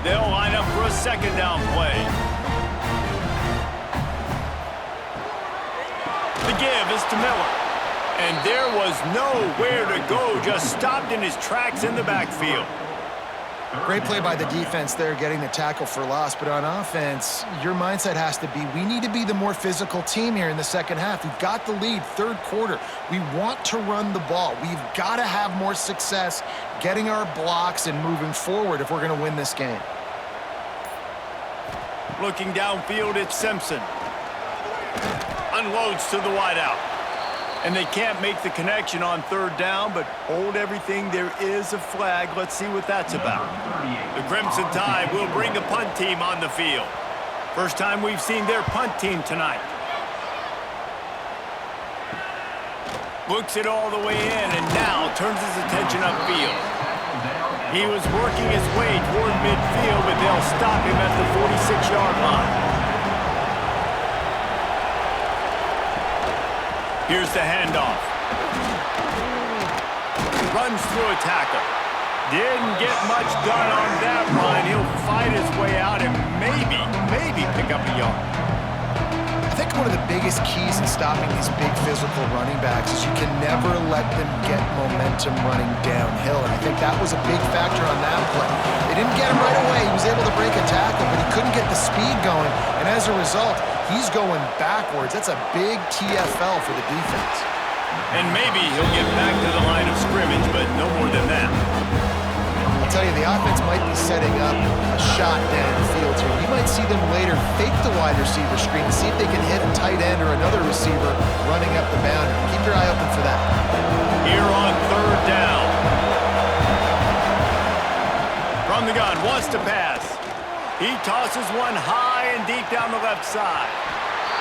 They'll line up for a second down play. The give is to Miller. And there was nowhere to go, just stopped in his tracks in the backfield.
Great play by the defense there, getting the tackle for loss. But on offense, your mindset has to be, we need to be the more physical team here in the second half. We've got the lead, third quarter. We want to run the ball. We've got to have more success getting our blocks and moving forward if we're going to win this game.
Looking downfield, it's Simpson. Unloads to the wideout. And they can't make the connection on third down, but hold everything. There is a flag. Let's see what that's about. The Crimson Tide will bring the punt team on the field. First time we've seen their punt team tonight. Looks it all the way in, and now turns his attention upfield. He was working his way toward midfield, but they'll stop him at the 46-yard line. Here's the handoff. Runs through a tackle. Didn't get much done on that run. He'll fight his way out and maybe pick up a yard.
I think one of the biggest keys in stopping these big physical running backs is you can never let them get momentum running downhill. And I think that was a big factor on that play. They didn't get him right away. He was able to break a tackle, but he couldn't get the speed going. And as a result, he's going backwards. That's a big TFL for the defense.
And maybe he'll get back to the line of scrimmage, but no more than that.
I'll tell you, the offense might be setting up a shot downfield here. You might see them later fake the wide receiver screen to see if they can hit a tight end or another receiver running up the boundary. Keep your eye open for that.
Here on third down. From the gun, wants to pass. He tosses one high and deep down the left side.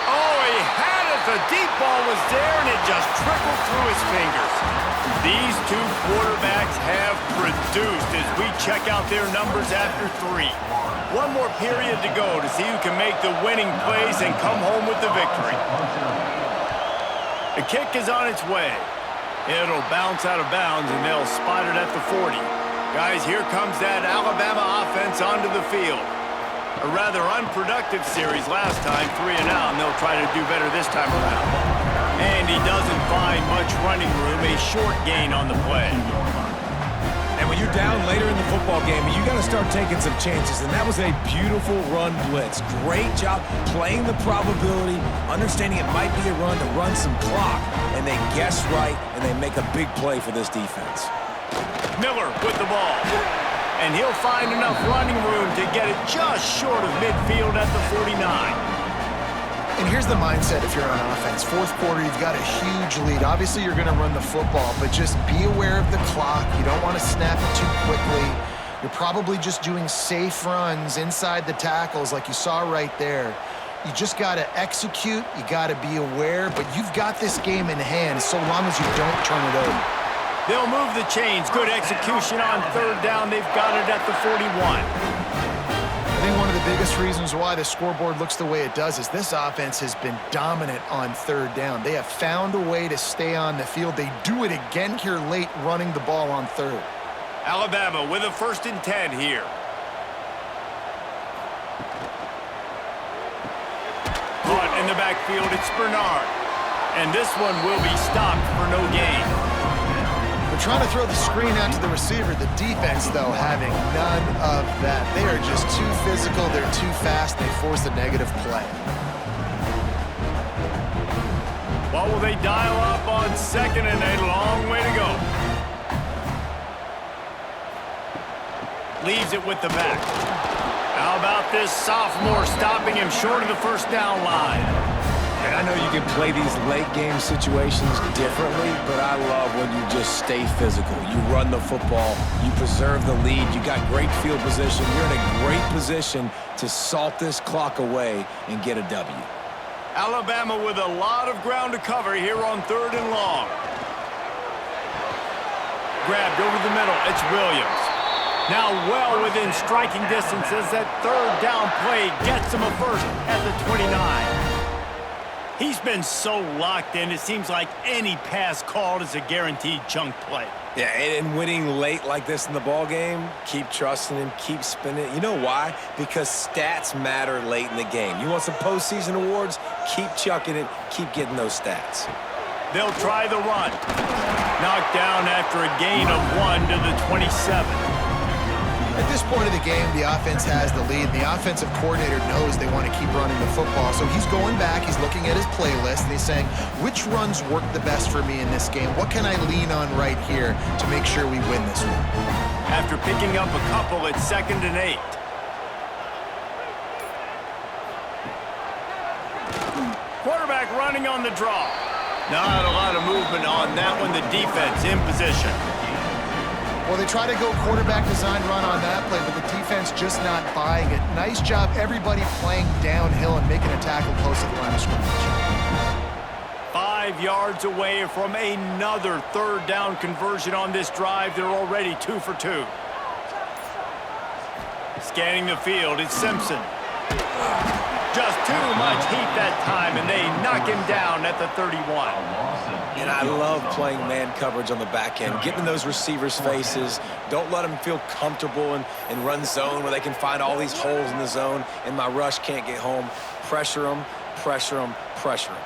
Oh, he had it. The deep ball was there, and it just trickled through his fingers. These two quarterbacks have produced as we check out their numbers after 3. One more period to go to see who can make the winning plays and come home with the victory. The kick is on its way. It'll bounce out of bounds, and they'll spot it at the 40. Guys, here comes that Alabama offense onto the field. A rather unproductive series last time, 3 and out, and they'll try to do better this time around. And he doesn't find much running room, a short gain on the play. And when you're
down later in the football game, you got to start taking some chances, and that was a beautiful run blitz. Great job playing the probability, understanding it might be a run to run some clock, and they guess right, and they make a big play for this defense.
Miller with the ball. And he'll find enough running room to get it just short of midfield at the 49.
And here's the mindset if you're on offense. Fourth quarter, you've got a huge lead. Obviously, you're going to run the football, but just be aware of the clock. You don't want to snap it too quickly. You're probably just doing safe runs inside the tackles like you saw right there. You just got to execute. You got to be aware, but you've got this game in hand so long as you don't turn it over.
They'll move the chains. Good execution on third down. They've got it at the 41.
I think one of the biggest reasons why the scoreboard looks the way it does is this offense has been dominant on third down. They have found a way to stay on the field. They do it again here late, running the ball on third.
Alabama with a 1st and 10 here. Caught in the backfield, it's Bernard. And this one will be stopped for no gain.
They're trying to throw the screen out to the receiver. The defense, though, having none of that. They are just too physical. They're too fast. They force a negative play.
What will they dial up on 2nd and a long way to go? Leaves it with the back. How about this sophomore stopping him short of the 1st down line?
And I know you can play these late-game situations differently, but I love when you just stay physical. You run the football, you preserve the lead, you got great field position. You're in a great position to salt this clock away and get a W.
Alabama with a lot of ground to cover here on 3rd and long. Grabbed over the middle, it's Williams. Now well within striking distance as that 3rd down play gets him a 1st at the 29. He's been so locked in, it seems like any pass called is a guaranteed chunk play.
Yeah, and winning late like this in the ball game, keep trusting him, keep spinning. You know why? Because stats matter late in the game. You want some postseason awards? Keep chucking it, keep getting those stats.
They'll try the run. Knocked down after a gain of 1 to the 27.
At this point of the game, the offense has the lead, and the offensive coordinator knows they want to keep running the football. So he's going back, he's looking at his playlist, and he's saying, which runs work the best for me in this game? What can I lean on right here to make sure we win this one?
After picking up a couple, it's 2nd and 8. Quarterback running on the draw. Not a lot of movement on that one. The defense in position.
Well, they try to go quarterback design run on that play, but the defense just not buying it. Nice job, everybody playing downhill and making a tackle close to the line of scrimmage.
5 yards away from another 3rd down conversion on this drive. They're already 2 for 2. Scanning the field, it's Simpson. Just too much heat that time, and they knock him down at the 31.
And I love playing man coverage on the back end, getting those receivers' faces. Don't let them feel comfortable and run zone where they can find all these holes in the zone, and my rush can't get home. Pressure them, pressure them, pressure them.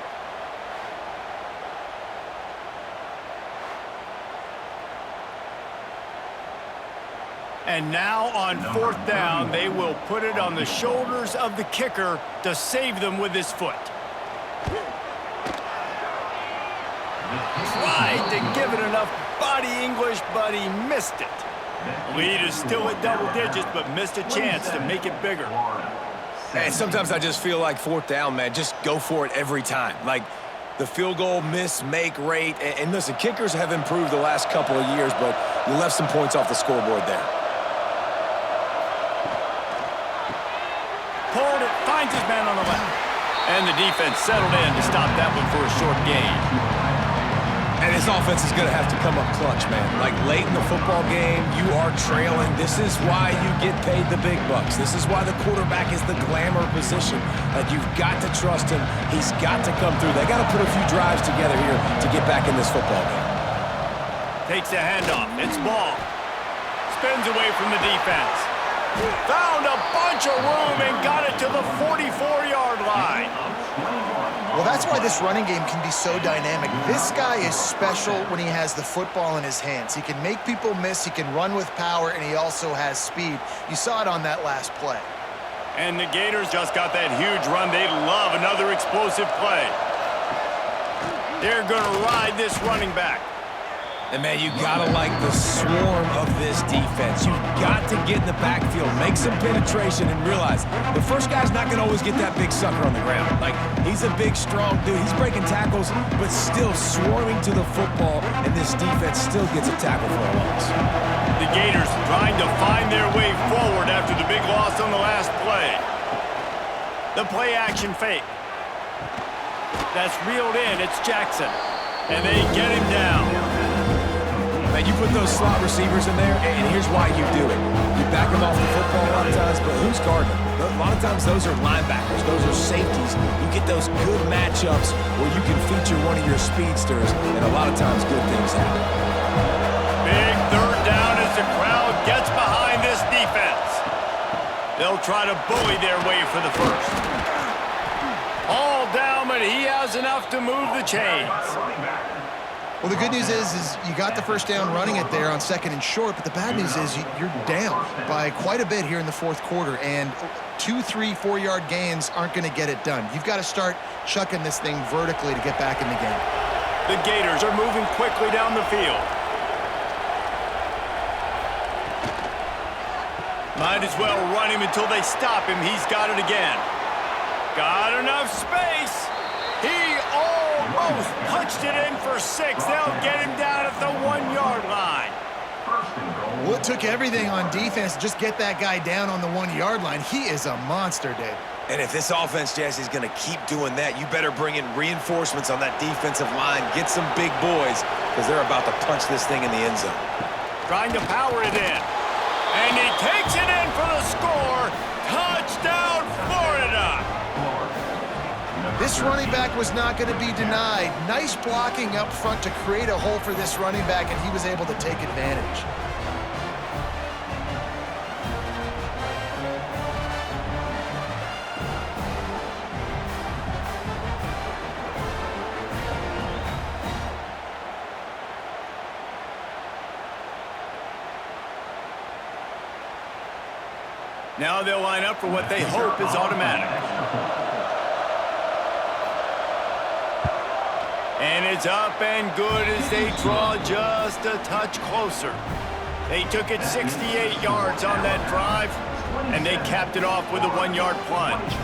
And now on 4th down, they will put it on the shoulders of the kicker to save them with his foot. Tried to give it enough body English, but he missed it. Lead is still at double digits, but missed a chance to make it bigger.
And sometimes I just feel like 4th down, man, just go for it every time. Like the field goal miss-make rate. And listen, kickers have improved the last couple of years, but you left some points off the scoreboard there.
Pulled it, finds his man on the left. And the defense settled in to stop that one for a short gain.
And his offense is going to have to come up clutch, man. Like late in the football game, you are trailing. This is why you get paid the big bucks. This is why the quarterback is the glamour position. Like you've got to trust him. He's got to come through. They got to put a few drives together here to get back in this football game.
Takes a handoff. It's ball. Spins away from the defense. Found a bunch of room and got it to the 44-yard line.
Well, that's why this running game can be so dynamic. This guy is special when he has the football in his hands. He can make people miss, he can run with power, and he also has speed. You saw it on that last play.
And the Gators just got that huge run. They love another explosive play. They're going to ride this running back.
And, man, you got to like the swarm of this defense. You've got to get in the backfield, make some penetration, and realize the first guy's not going to always get that big sucker on the ground. Like, he's a big, strong dude. He's breaking tackles, but still swarming to the football, and this defense still gets a tackle for a loss.
The Gators trying to find their way forward after the big loss on the last play. The play-action fake. That's reeled in. It's Jackson. And they get him down.
Man, you put those slot receivers in there, and here's why you do it. You back them off the football a lot of times, but who's guarding them? A lot of times those are linebackers. Those are safeties. You get those good matchups where you can feature one of your speedsters, and a lot of times good things happen.
Big third down as the crowd gets behind this defense. They'll try to bully their way for the first. All down, but he has enough to move the chains.
Well, the good news is you got the first down running it there on 2nd and short, but the bad news is you're down by quite a bit here in the fourth quarter, and 2, 3, 4-yard gains aren't going to get it done. You've got to start chucking this thing vertically to get back in the game.
The Gators are moving quickly down the field. Might as well run him until they stop him. He's got it again. Got enough space. He almost punched it in for 6. They'll get him down at the 1-yard line.
Well, it took everything on defense to just get that guy down on the 1-yard line. He is a monster, Dave.
And if this offense, Jesse, is going to keep doing that, you better bring in reinforcements on that defensive line. Get some big boys, because they're about to punch this thing in the end zone.
Trying to power it in. And he takes it in for the score. Touchdown, Florida!
This running back was not going to be denied. Nice blocking up front to create a hole for this running back, and he was able to take advantage.
Now they'll line up for what they hope is automatic. And it's up and good as they draw just a touch closer. They took it 68 yards on that drive, and they capped it off with a 1-yard plunge.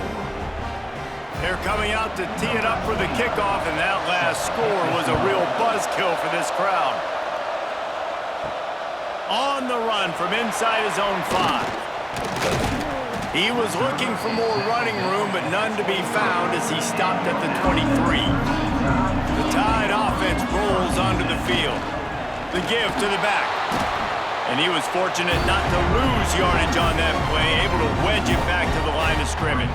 They're coming out to tee it up for the kickoff, and that last score was a real buzzkill for this crowd. On the run from inside his own 5. He was looking for more running room, but none to be found as he stopped at the 23. The Tide offense rolls onto the field. The give to the back. And he was fortunate not to lose yardage on that play, able to wedge it back to the line of scrimmage.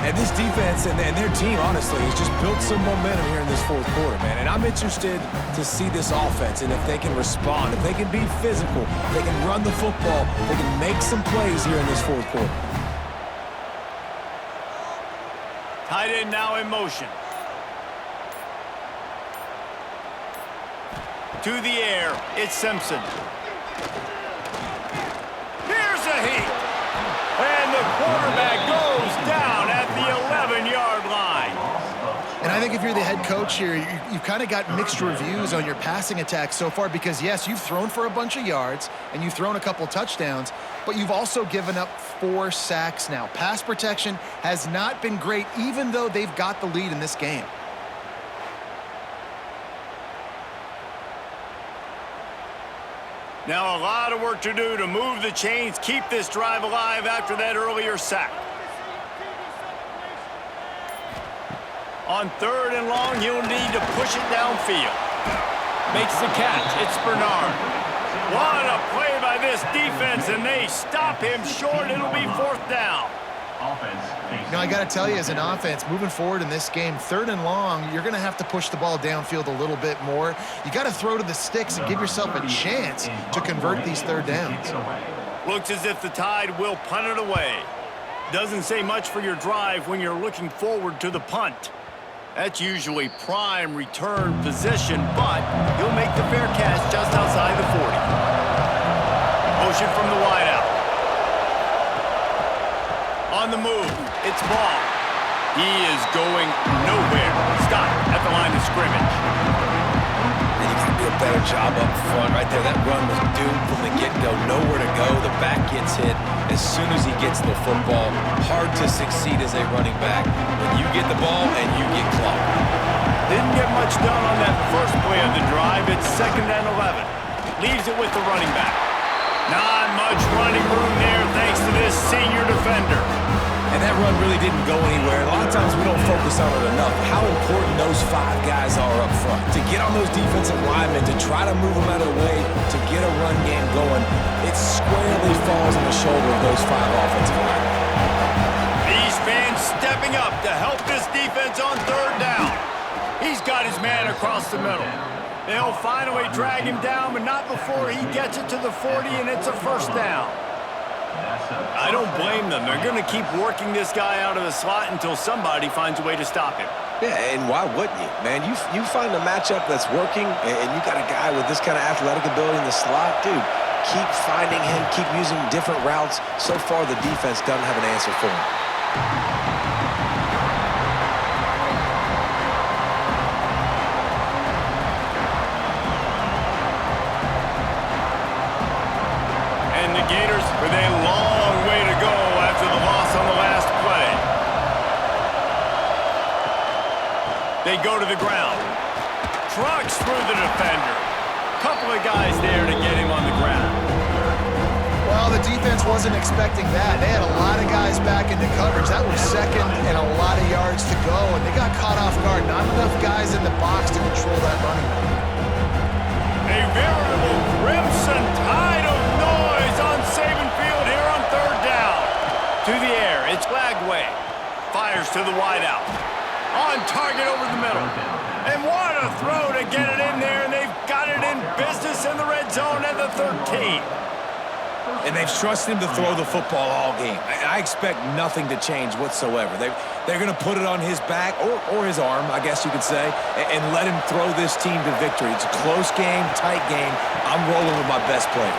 And this defense and their team, honestly, has just built some momentum here in this fourth quarter, man. And I'm interested to see this offense and if they can respond, if they can be physical, if they can run the football, if they can make some plays here in this fourth quarter.
Tight end now in motion. To the air, it's Simpson. Here's a heat. And the quarterback goes down at the 11-yard line.
And I think if you're the head coach here, you've kind of got mixed reviews on your passing attack so far because, yes, you've thrown for a bunch of yards and you've thrown a couple touchdowns, but you've also given up 4 sacks now. Pass protection has not been great, even though they've got the lead in this game.
Now a lot of work to do to move the chains, keep this drive alive after that earlier sack. On 3rd and long, he'll need to push it downfield. Makes the catch. It's Bernard. What a play by this defense, and they stop him short. It'll be 4th down.
Now, I got to tell you, as an offense, moving forward in this game, 3rd and long, you're going to have to push the ball downfield a little bit more. You got to throw to the sticks and give yourself a chance to convert these 3rd downs.
Looks as if the Tide will punt it away. Doesn't say much for your drive when you're looking forward to the punt. That's usually prime return position, but he'll make the fair catch just outside the 40. Motion from the wideout. On the move, it's ball. He is going nowhere. Stop at the line of scrimmage.
And you can do a better job up front. Right there, that run was doomed from the get-go. Nowhere to go. The back gets hit as soon as he gets the football. Hard to succeed as a running back when you get the ball and you get clocked.
Didn't get much done on that first play of the drive. It's 2nd and 11. Leaves it with the running back. Not much running room there thanks to this senior defender.
And that run really didn't go anywhere. A lot of times we don't focus on it enough, how important those 5 guys are up front. To get on those defensive linemen, to try to move them out of the way, to get a run game going, it squarely falls on the shoulder of those 5 offensive linemen.
These fans stepping up to help this defense on 3rd down. He's got his man across the middle. They'll finally drag him down, but not before he gets it to the 40, and it's a 1st down. I don't blame them. They're going to keep working this guy out of the slot until somebody finds a way to stop him.
Yeah, and why wouldn't you? Man, you find a matchup that's working, and you got a guy with this kind of athletic ability in the slot, dude, keep finding him, keep using different routes. So far, the defense doesn't have an answer for him.
Gators with a long way to go after the loss on the last play. They go to the ground. Trucks through the defender. Couple of guys there to get him on the ground.
Well, the defense wasn't expecting that. They had a lot of guys back into coverage. That was 2nd and a lot of yards to go, and they got caught off guard. Not enough guys in the box to control that running back.
A veritable crimson tide of noise on Saban Field here on 3rd down. To the air, it's Lagway. Fires to the wideout. On target over the middle. And what a throw to get it in there, and they've got it in business in the red zone at the 13.
And they've trusted him to throw the football all game. I expect nothing to change whatsoever. They're going to put it on his back, or his arm, I guess you could say, and let him throw this team to victory. It's a close game, tight game. I'm rolling with my best player.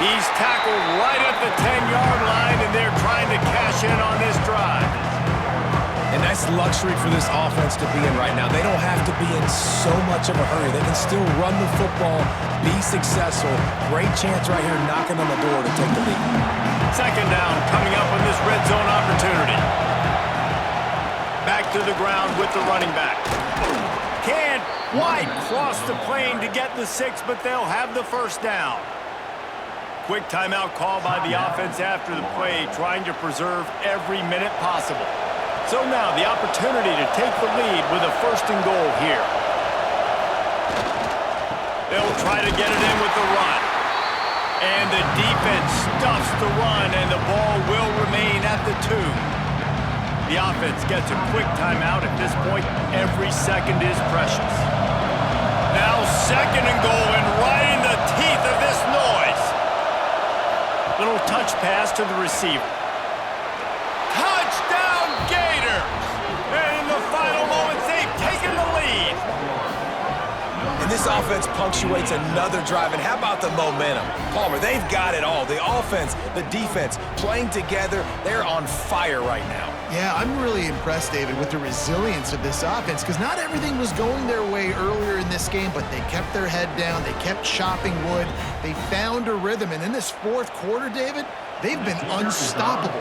He's tackled right at the 10-yard line, and they're trying to cash in on this drive.
And that's luxury for this offense to be in right now. They don't have to be in so much of a hurry. They can still run the football, be successful. Great chance right here knocking on the door to take the lead.
2nd down coming up on this red zone opportunity. Back to the ground with the running back. Can't quite cross the plane to get the 6, but they'll have the 1st down. Quick timeout call by the offense after the play, trying to preserve every minute possible. So now the opportunity to take the lead with a 1st and goal here. They'll try to get it in with the run. And the defense stuffs the run, and the ball will remain at the 2. The offense gets a quick timeout. At this point, every second is precious. Now 2nd and goal, and right in the teeth of this noise. Little touch pass to the receiver. Touchdown Gators! And in the final moments, they've taken the lead.
And this offense punctuates another drive. And how about the momentum? Palmer, they've got it all. The offense, the defense, playing together. They're on fire right now.
Yeah, I'm really impressed, David, with the resilience of this offense, because not everything was going their way earlier in this game, but they kept their head down. They kept chopping wood. They found a rhythm. And in this 4th quarter, David, they've been unstoppable.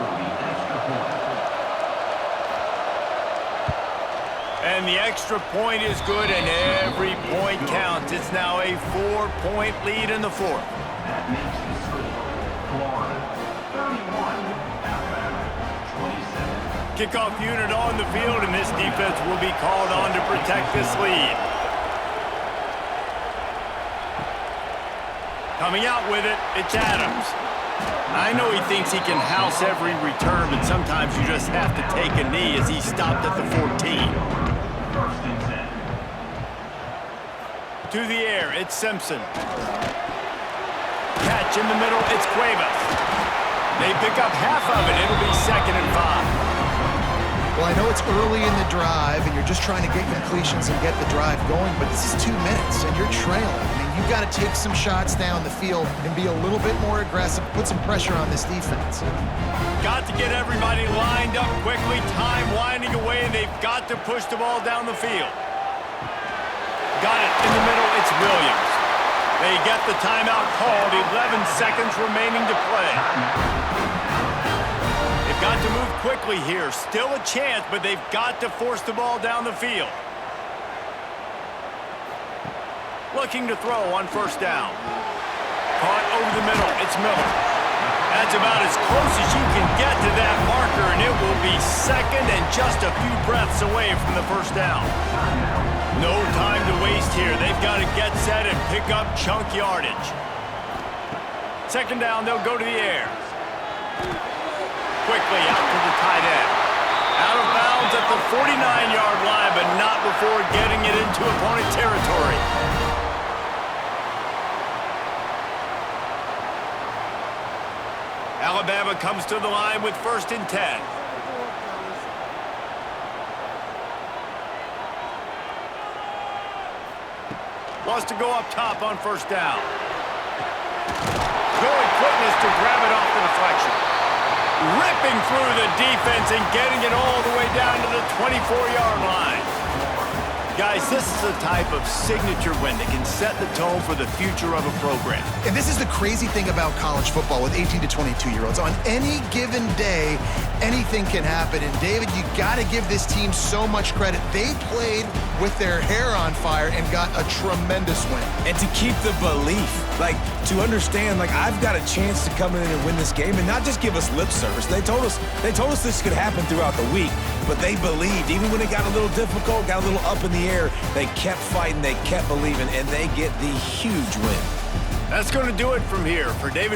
And the extra point is good, and every point counts. It's now a 4-point lead in the 4th.
That makes the score Florida 31, Alabama 27.
Kickoff unit on the field, and this defense will be called on to protect this lead. Coming out with it, it's Adams. I know he thinks he can house every return, but sometimes you just have to take a knee as he stopped at the 14.
1st and 10.
To the air, it's Simpson. Catch in the middle, it's Cuevas. They pick up half of it. It'll be 2nd and 5.
Well, I know it's early in the drive, and you're just trying to get completions and get the drive going, but this is 2 minutes, and you're trailing. I mean, you've got to take some shots down the field and be a little bit more aggressive, put some pressure on this defense.
Got to get everybody lined up quickly, time winding away, and they've got to push the ball down the field. Got it in the middle, it's Williams. They get the timeout called, 11 seconds remaining to play. They've got to move quickly here. Still a chance, but they've got to force the ball down the field. Looking to throw on first down. Caught over the middle. It's Miller. That's about as close as you can get to that marker, and it will be second and just a few breaths away from the first down. No time to waste here. They've got to get set and pick up chunk yardage. Second down, they'll go to the air. Quickly out to the tight end. Out of bounds at the 49-yard line, but not before getting it into opponent territory. Alabama comes to the line with 1st and 10. Wants to go up top on first down. Showing quickness to grab it off the deflection. Ripping through the defense and getting it all the way down to the 24-yard line. Guys, this is the type of signature win that can set the tone for the future of a program.
And this is the crazy thing about college football with 18 to 22-year-olds. On any given day, anything can happen. And, David, you got to give this team so much credit. They played with their hair on fire and got a tremendous win.
And to keep the belief, like, to understand, like, I've got a chance to come in and win this game and not just give us lip service. They told us this could happen throughout the week, but they believed. Even when it got a little difficult, got a little up in the air, they kept fighting, they kept believing, and they get the huge win.
That's going to do it from here. For David